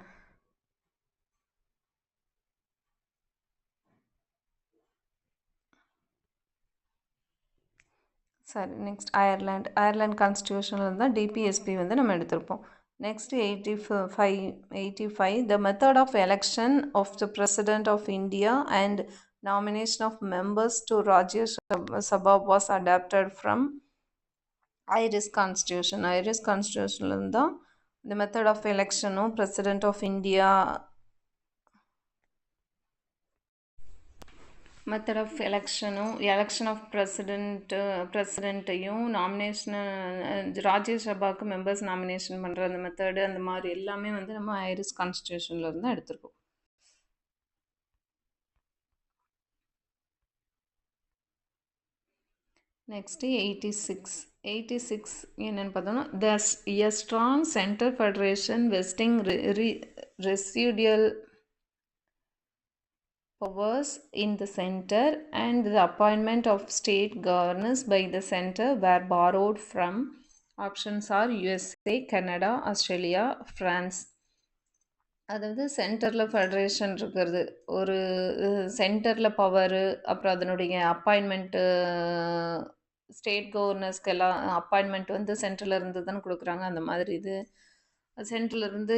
சரி, நெக்ஸ்ட் அயர்லாண்ட் கான்ஸ்டியூஷனில் இருந்தால் டிபிஎஸ்பி வந்து நம்ம எடுத்திருப்போம். Next 85. The method of election of the President of India and nomination of members to Rajya Sabha was adapted from Irish Constitution. Irish Constitutionல இருந்தால் the method of electionம் President of India method of election of பிரசிடெண்ட்டையும் nomination ராஜ்யசபாவுக்கு members nomination பண்ணுற அந்த method அந்த மாதிரி எல்லாமே வந்து நம்ம ஐரிஷ் கான்ஸ்டியூஷனில் இருந்து எடுத்திருக்கோம். நெக்ஸ்ட்டு 86 என்னென்னு பார்த்தோம்னா a strong center federation vesting residual powers in the center and the appointment of state governors by the center were borrowed from. Options are USA, Canada, Australia, France. அதாவது சென்டரில் ஃபெடரேஷன் இருக்கிறது, ஒரு சென்டரில் power, அப்புறம் அதனுடைய appointment state கவர்னர்ஸ்க்கு எல்லாம் appointment வந்து சென்ட்ரலில் இருந்து தான் கொடுக்குறாங்க. அந்த மாதிரி இது சென்ட்ரலில் இருந்து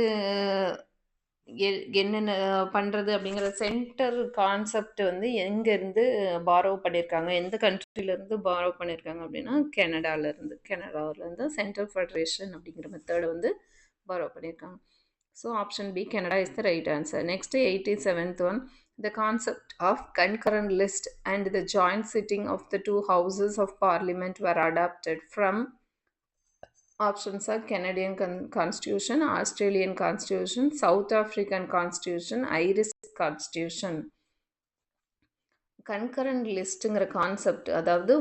என்னென்ன பண்ணுறது அப்படிங்கிற சென்டர் கான்செப்ட் வந்து எங்கேருந்து பாரோ பண்ணியிருக்காங்க, எந்த கண்ட்ரிலேருந்து பாரோ பண்ணியிருக்காங்க அப்படின்னா கனடாவிலேருந்து சென்ட்ரல் ஃபெடரேஷன் அப்படிங்கிற மெத்தடை வந்து பாரோ பண்ணியிருக்காங்க. So option B Canada is the right answer. Next 87th one. The concept of concurrent list and the joint sitting of the two houses of parliament were adapted from. Options are Canadian Constitution, Australian Constitution, South African Constitution, Irish Constitution. Concurrent லிஸ்ட்டுங்கிற concept, அதாவது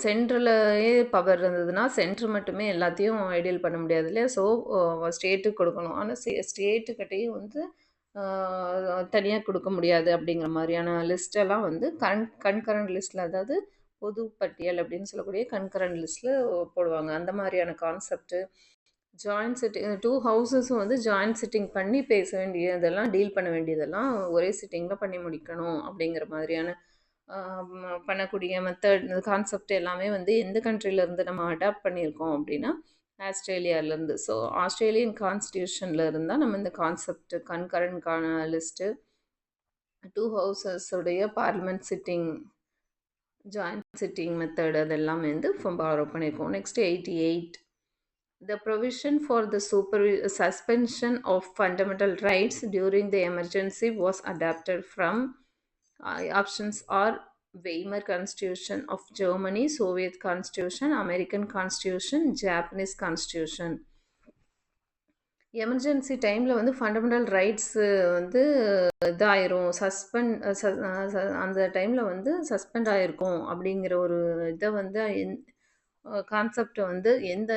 சென்ட்ரலையே power இருந்ததுன்னா centre மட்டுமே எல்லாத்தையும் ideal பண்ண முடியாது இல்லையா? So ஸ்டேட்டுக்கு கொடுக்கணும். ஆனால் ஸ்டேட்டுக்கிட்டையும் வந்து தனியாக கொடுக்க முடியாது அப்படிங்கிற மாதிரியான லிஸ்ட்டெல்லாம் வந்து கன்கரண்ட் லிஸ்ட்டில், அதாவது பொது பட்டியல் அப்படின்னு சொல்லக்கூடிய கன்கரண்ட் லிஸ்ட்டில் போடுவாங்க. அந்த மாதிரியான கான்செப்ட்டு. ஜாயின்ட் சிட்டிங், டூ ஹவுஸஸும் வந்து ஜாயின்ட் சிட்டிங் பண்ணி பேச வேண்டியதெல்லாம், டீல் பண்ண வேண்டியதெல்லாம் ஒரே சிட்டிங்கில் பண்ணி முடிக்கணும் அப்படிங்கிற மாதிரியான பண்ணக்கூடிய மெத்தட் கான்செப்ட் எல்லாமே வந்து எந்த கண்ட்ரிலேருந்து நம்ம அடாப்ட் பண்ணியிருக்கோம் அப்படின்னா ஆஸ்திரேலியாவிலேருந்து. ஸோ ஆஸ்திரேலியன் கான்ஸ்டியூஷனில் இருந்தால் நம்ம இந்த கான்செப்ட் கன்கரண்ட் லிஸ்ட்டு, டூ ஹவுசஸுடைய parliament sitting, joint sitting method அதெல்லாமே வந்து பாரோ பண்ணியிருக்கோம். Next 88. The provision for the suspension of fundamental rights during the emergency was adapted from. Options are Weimar Constitution of Germany, Soviet Constitution, American Constitution, Japanese Constitution. Emergency டைமில் வந்து fundamental rights வந்து இதாயிரும் அந்த டைமில் வந்து suspend ஆகிருக்கும் அப்படிங்கிற ஒரு இதை வந்து கான்செப்டை வந்து எந்த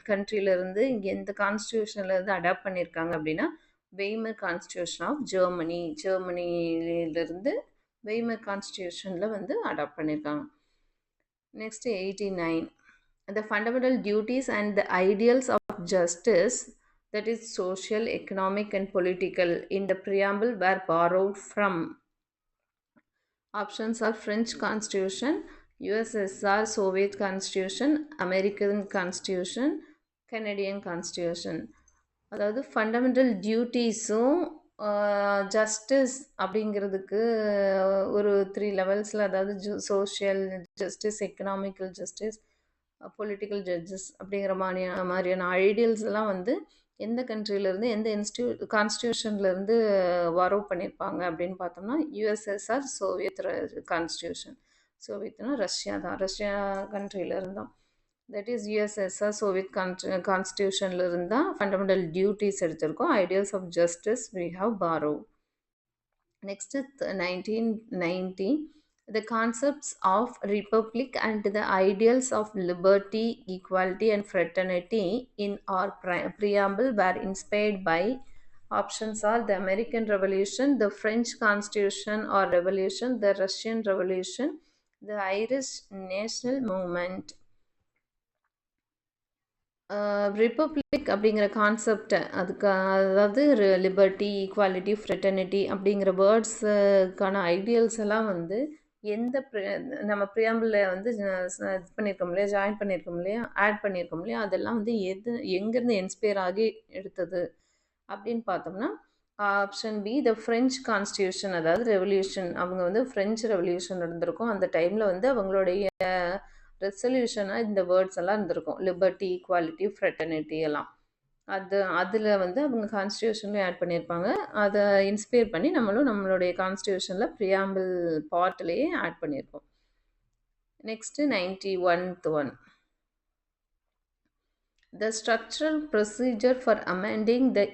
கண்ட்ரியிலேருந்து இங்கே எந்த கான்ஸ்டியூஷன்லேருந்து அடாப்ட் பண்ணியிருக்காங்க அப்படின்னா வெய்மர் கான்ஸ்டியூஷன் ஆஃப் ஜெர்மனியிலேருந்து வெய்மர் கான்ஸ்டியூஷனில் வந்து அடாப்ட் பண்ணியிருக்காங்க. Next 89. The fundamental duties and the ideals of justice, that is social, economic and political, in the preamble were borrowed from. Options are French Constitution, USSR Soviet Constitution, American Constitution, Canadian Constitution. அதாவது fundamental டியூட்டிஸும் justice அப்படிங்கிறதுக்கு ஒரு 3 லெவல்ஸில், அதாவது social justice, economical justice, political judges அப்படிங்கிற மாதிரியான ideals எல்லாம் வந்து எந்த கண்ட்ரிலேருந்து எந்த கான்ஸ்டியூஷன்லேருந்து வரவு பண்ணியிருப்பாங்க அப்படின்னு பார்த்தோம்னா யுஎஸ்எஸ்ஆர் சோவியத் கான்ஸ்டியூஷன். சோவியத்னா ரஷ்யா தான், ரஷ்யா கண்ட்ரியில் இருந்தோம். தட் இஸ் யுஎஸ்எஸ்ஆர் சோவியத் கான்ஸ்டியூஷனில் இருந்தால் ஃபண்டமெண்டல் டியூட்டிஸ் எடுத்திருக்கோம். Ideals of justice we have borrow. Next 1990. The concepts of republic and the ideals of liberty, equality and fraternity in our preamble were inspired by. Options are the American Revolution, the French Constitution or Revolution, the Russian Revolution, the Irish National Movement. Republic அப்படிங்கிற கான்செப்டை அதாவது liberty, equality, fraternity அப்படிங்கிற வேர்ட்ஸுக்கான ideals எல்லாம் வந்து எந்த நம்ம ப்ரியாம்பிளில் வந்து இது பண்ணியிருக்கோம் இல்லையா, ஜாயின் பண்ணியிருக்கோம் இல்லையா, ஆட் பண்ணியிருக்கோம் இல்லையா, அதெல்லாம் வந்து எங்கேருந்து இன்ஸ்பயர் ஆகி எடுத்தது அப்படின்னு பார்த்தோம்னா option B the French constitution, அதாவது ரெவல்யூஷன். அவங்க வந்து ஃப்ரெஞ்ச் ரெவல்யூஷன் இருந்திருக்கும். அந்த டைமில் வந்து அவங்களுடைய ரெசல்யூஷனாக இந்த வேர்ட்ஸ் எல்லாம் இருந்திருக்கும், லிபர்ட்டி, ஈக்குவாலிட்டி, ஃப்ரெட்டர்னிட்டி எல்லாம். அதில் வந்து அவங்க கான்ஸ்டியூஷன்லேயும் ஆட் பண்ணியிருப்பாங்க. அதை இன்ஸ்பயர் பண்ணி நம்மளும் நம்மளுடைய கான்ஸ்டியூஷனில் ப்ரியாம்பிள் பார்ட்லேயே ஆட் பண்ணியிருக்கோம். Next 91th one. The structural procedure for amending the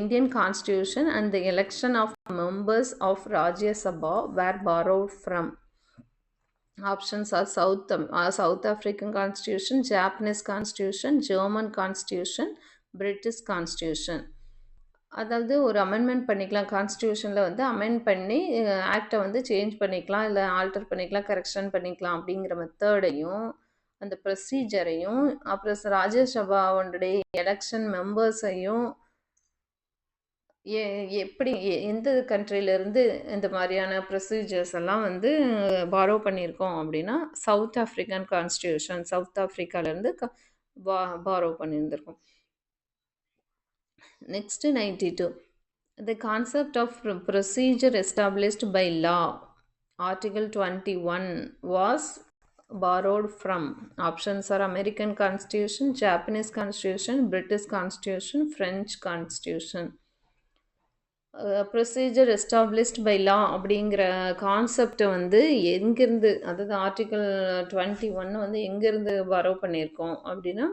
Indian Constitution and the election of members of Rajya Sabha were borrowed from. Options are South African Constitution, Japanese Constitution, German Constitution, British Constitution. அதாவது ஒரு amendment பண்ணிக்கலாம், கான்ஸ்டியூஷனில் வந்து amend பண்ணி ஆக்டை வந்து change பண்ணிக்கலாம், இல்லை alter பண்ணிக்கலாம், correction பண்ணிக்கலாம் அப்படிங்கிற மெத்தடையும் அந்த ப்ரொசீஜரையும் அப்புறம் ராஜ்யசபாவுடைய எலெக்ஷன் மெம்பர்ஸையும் எப்படி எந்த கண்ட்ரியிலேருந்து இந்த மாதிரியான ப்ரொசீஜர்ஸ் எல்லாம் வந்து பாரோ பண்ணியிருக்கோம் அப்படின்னா சவுத் ஆஃப்ரிக்கன் கான்ஸ்டியூஷன், சவுத் ஆஃப்ரிக்காலேருந்து பாரோ பண்ணியிருந்திருக்கோம். Next 92. The concept of procedure established by law, Article 21, was borrowed from. Options are American Constitution, Japanese Constitution, British Constitution, French Constitution. Procedure established by law அப்படிங்கிற கான்செப்டை வந்து எங்கேருந்து, அதாவது article 21 வந்து எங்கேருந்து borrow பண்ணியிருக்கோம் அப்படின்னா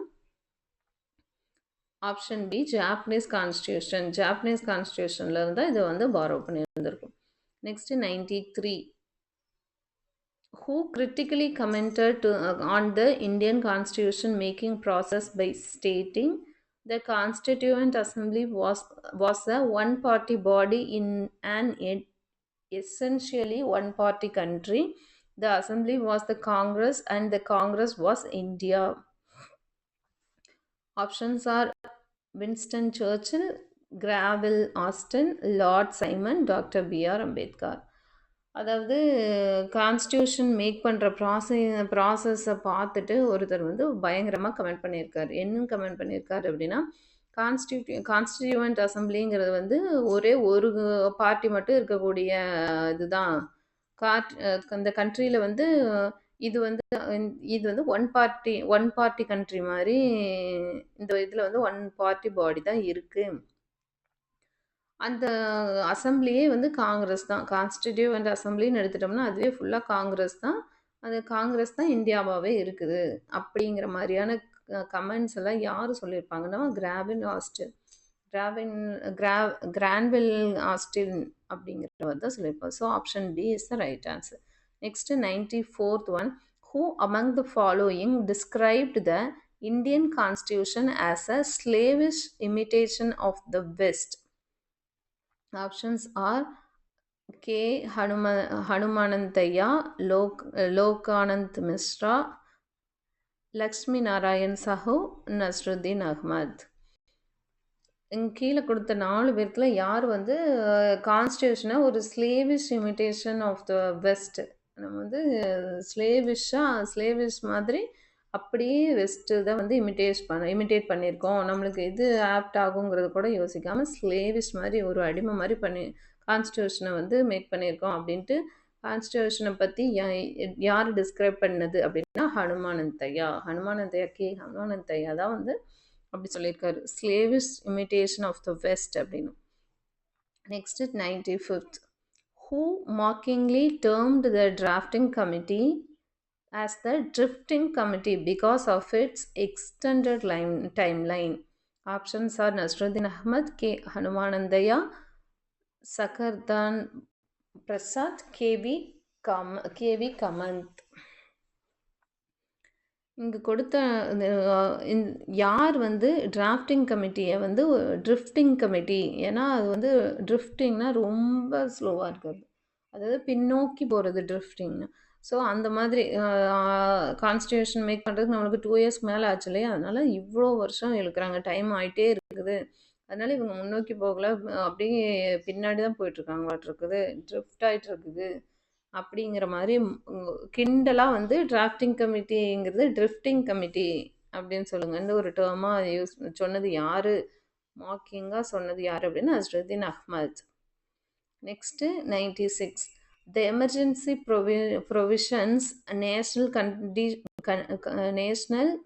option B Japanese constitution. Japanese கான்ஸ்டியூஷனில் இருந்தால் இதை வந்து பாரோ பண்ணியிருந்திருக்கும். Next 93. Who critically commented on the Indian Constitution making process by stating the Constituent Assembly was a one-party body in an essentially one-party country. The Assembly was the Congress and the Congress was India. Options are Winston Churchill, Greville Austin, Lord Simon, Dr. B.R. Ambedkar. அதாவது constitution make பண்ணுற ப்ராசஸை பார்த்துட்டு ஒருத்தர் வந்து பயங்கரமாக comment பண்ணியிருக்காரு. என்ன comment பண்ணியிருக்காரு அப்படின்னா கான்ஸ்டியூவன்ட் அசம்பிளிங்கிறது வந்து ஒரே ஒரு பார்ட்டி மட்டும் இருக்கக்கூடிய இதுதான். அந்த கண்ட்ரியில் வந்து இது வந்து ஒன் பார்ட்டி கண்ட்ரி மாதிரி இந்த இதில் வந்து ஒன் பார்ட்டி பாடி தான் இருக்குது. அந்த அசெம்பிளியே வந்து காங்கிரஸ் தான். கான்ஸ்டிட்யூவன்ட் அசெம்பிளின்னு எடுத்துட்டோம்னா, அதுவே ஃபுல்லா காங்கிரஸ் தான். அது காங்கிரஸ் தான் இந்தியாவாவே இருக்குது. அப்படிங்கிற மாரியான கமெண்ட்ஸ் எல்லாம் யாரு சொல்லியிருப்பாங்கன்னா, கிராவின் கிரா கிரான்வில் ஆஸ்டின் அப்படிங்கிறவர் தான் சொல்லியிருப்பார். So option B is the right answer. Next 94th one. Who among the following described the Indian Constitution as a slavish imitation of the West? Options are K. Hanumanantaya, Lokanand Mishra, Lakshmi Narayan Sahu, Nasruddin Ahmad. இங்க கீழே கொடுத்த 4 பேர்த்துல யார் வந்து கான்ஸ்டியூஷனை ஒரு ஸ்லேவிஷ் imitation of the west, நம்ம வந்து ஸ்லேவிஷ் மாதிரி அப்படியே வெஸ்ட் தான் வந்து இமிட்டேட் பண்ணியிருக்கோம், நம்மளுக்கு எது ஆப்ட் ஆகுங்கிறது கூட யோசிக்காம ஸ்லேவிஷ் மாதிரி ஒரு அடிமை மாதிரி பண்ணி கான்ஸ்டியூஷனை வந்து மேக் பண்ணியிருக்கோம் அப்படின்ட்டு கான்ஸ்டியூஷனை பற்றி யார் டிஸ்கிரைப் பண்ணது அப்படின்னா ஹனுமானந்தையா தான் வந்து அப்படி சொல்லியிருக்காரு, ஸ்லேவிஷ் இமிட்டேஷன் ஆஃப் த வெஸ்ட் அப்படின்னு. Next 95th. Who mockingly termed the drafting committee as the drifting committee because of its extended timeline? Options are Nasruddin Ahmad, K. Hanumanandaya, Sakardan Prasad, K.V. Kamanth. இங்கே கொடுத்த யார் வந்து drafting கமிட்டியை வந்து drifting committee, ஏன்னா அது வந்து ட்ரிஃப்டிங்னா ரொம்ப ஸ்லோவாக இருக்கிறது, அதாவது பின்னோக்கி போகிறது ட்ரிஃப்டிங்னு. ஸோ அந்த மாதிரி கான்ஸ்டியூஷன் மேக் பண்ணுறதுக்கு நம்மளுக்கு 2 years மேலே ஆச்சு இல்லையா, அதனால இவ்வளோ வருஷம் இழுக்கிறாங்க, டைம் ஆகிட்டே இருக்குது, அதனால இவங்க முன்னோக்கி போகல, அப்படியே பின்னாடி தான் போயிட்டுருக்காங்களாட்டிருக்குது, ட்ரிஃப்ட் ஆகிட்டு இருக்குது அப்படிங்கிற மாதிரி கிண்டலாக வந்து டிராஃப்டிங் கமிட்டிங்கிறது ட்ரிஃப்டிங் கமிட்டி அப்படின்னு சொல்லுங்கன்னு ஒரு டேர்மாக சொன்னது யார், மாக்கிங்காக சொன்னது யார் அப்படின்னா Nasruddin Ahmad. Next 96. The emergency provisions, national,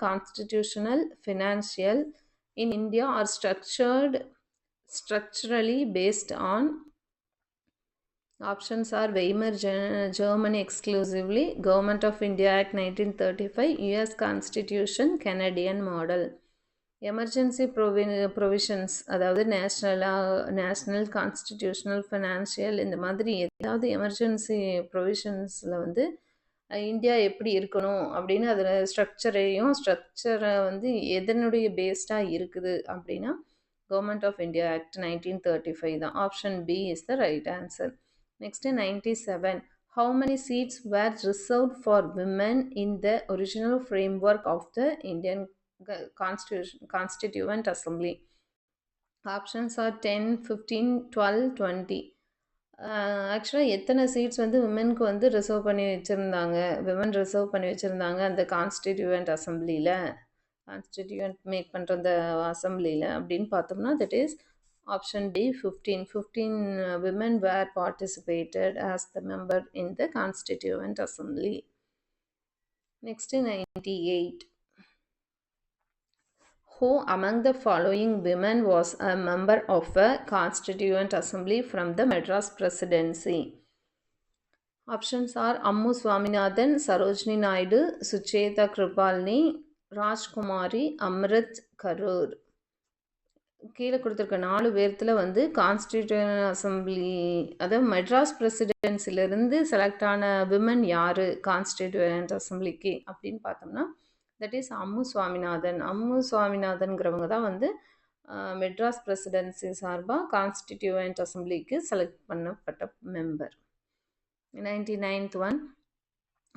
constitutional, financial in India are structurally based on. Options are Weimar Germany exclusively, Government of India Act 1935, US Constitution, Canadian model. Emergency provisions, அதாவது national, constitutional, financial, இந்த மாதிரி ஏதாவது emergency ப்ரொவிஷன்ஸில் வந்து India எப்படி இருக்கணும் அப்படின்னு அதில் ஸ்ட்ரக்சரை வந்து எதனுடைய பேஸ்டாக இருக்குது அப்படின்னா கவர்மெண்ட் ஆஃப் இந்தியா ஆக்ட் 1935 தான். Option B is the right answer. Next 97. How many seats were reserved for women in the original framework of the Indian Constituent Assembly? Options are 10, 15, 12, 20. ஆக்சுவலாக எத்தனை சீட்ஸ் வந்து விமென்க்கு வந்து ரிசர்வ் பண்ணி வச்சுருந்தாங்க அந்த constituent make பண்ணுற அந்த அசம்பிளியில் அப்படின்னு பார்த்தோம்னா, that is option D, 15 women were participated as the member in the Constituent Assembly. Next 98. Who among the following women was a member of a Constituent Assembly from the Madras Presidency? Options are Ammu Swaminathan, Sarojini Naidu, Sucheta Kripalani, Rajkumari, Amrit Karoor. கீழே கொடுத்துருக்க 4 பேர்த்தில் வந்து constitution assembly, அதாவது Madras பிரசிடென்சிலிருந்து select ஆன women யார் constituent அசம்பிளிக்கு அப்படின்னு பார்த்தோம்னா, that is Ammu சுவாமிநாதன்கிறவங்க தான் வந்து மெட்ராஸ் பிரசிடென்சி சார்பாக கான்ஸ்டிடியூயன்ட் அசம்பிளிக்கு செலக்ட் பண்ணப்பட்ட member. 99th one.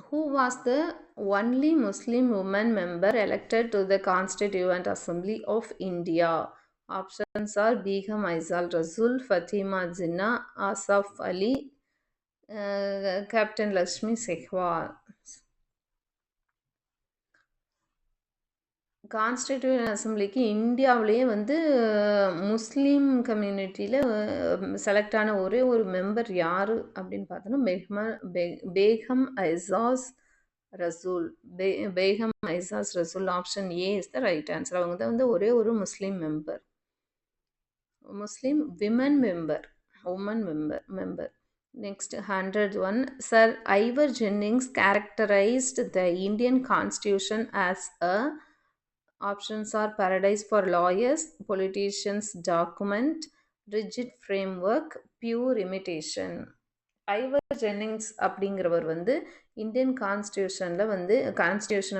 Who was the only Muslim woman member elected to the Constituent Assembly of India? Options are Begum Aizal Rasul, Fatima Jinnah, Asaf Ali, Captain Lakshmi Sehwal. Constitution அசம்பிளிக்கு இந்தியாவிலேயே வந்து முஸ்லீம் கம்யூனிட்டியில் select ஆன ஒரே ஒரு member யார் அப்படின்னு பார்த்தோன்னா Begum Aizaz Rasul. Option A is the right answer. அவங்க தான் வந்து ஒரே ஒரு Muslim member. Muslim woman member. Next, 101. Sir Ivor Jennings characterized the Indian Constitution as a options are paradise for lawyers, politicians document, rigid framework, pure imitation. Ivor Jennings அப்படிங்கிறவர் வந்து Indian கான்ஸ்டியூஷனை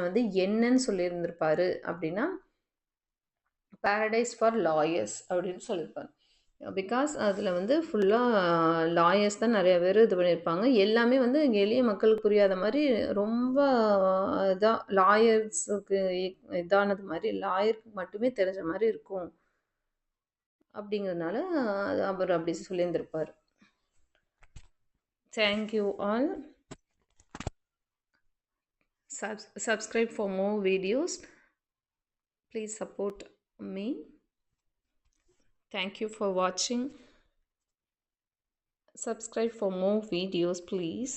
வந்து என்னன்னு சொல்லியிருந்திருப்பாரு அப்படின்னா பாரடைஸ் ஃபார் லாயர்ஸ் அப்படின்னு சொல்லியிருப்பாரு. Because அதில் வந்து ஃபுல்லாக லாயர்ஸ் தான் நிறைய பேர் இது பண்ணியிருப்பாங்க. எல்லாமே வந்து எளிய மக்களுக்கு புரியாத மாதிரி ரொம்ப இதாக லாயர்ஸுக்கு இதானது மாதிரி லாயருக்கு மட்டுமே தெரிஞ்ச மாதிரி இருக்கும் அப்படிங்கிறதுனால அவர் அப்படி சொல்லியிருந்திருப்பார். Thank you all. Subscribe for more videos. Please support me. Thank you for watching. Subscribe for more videos, please.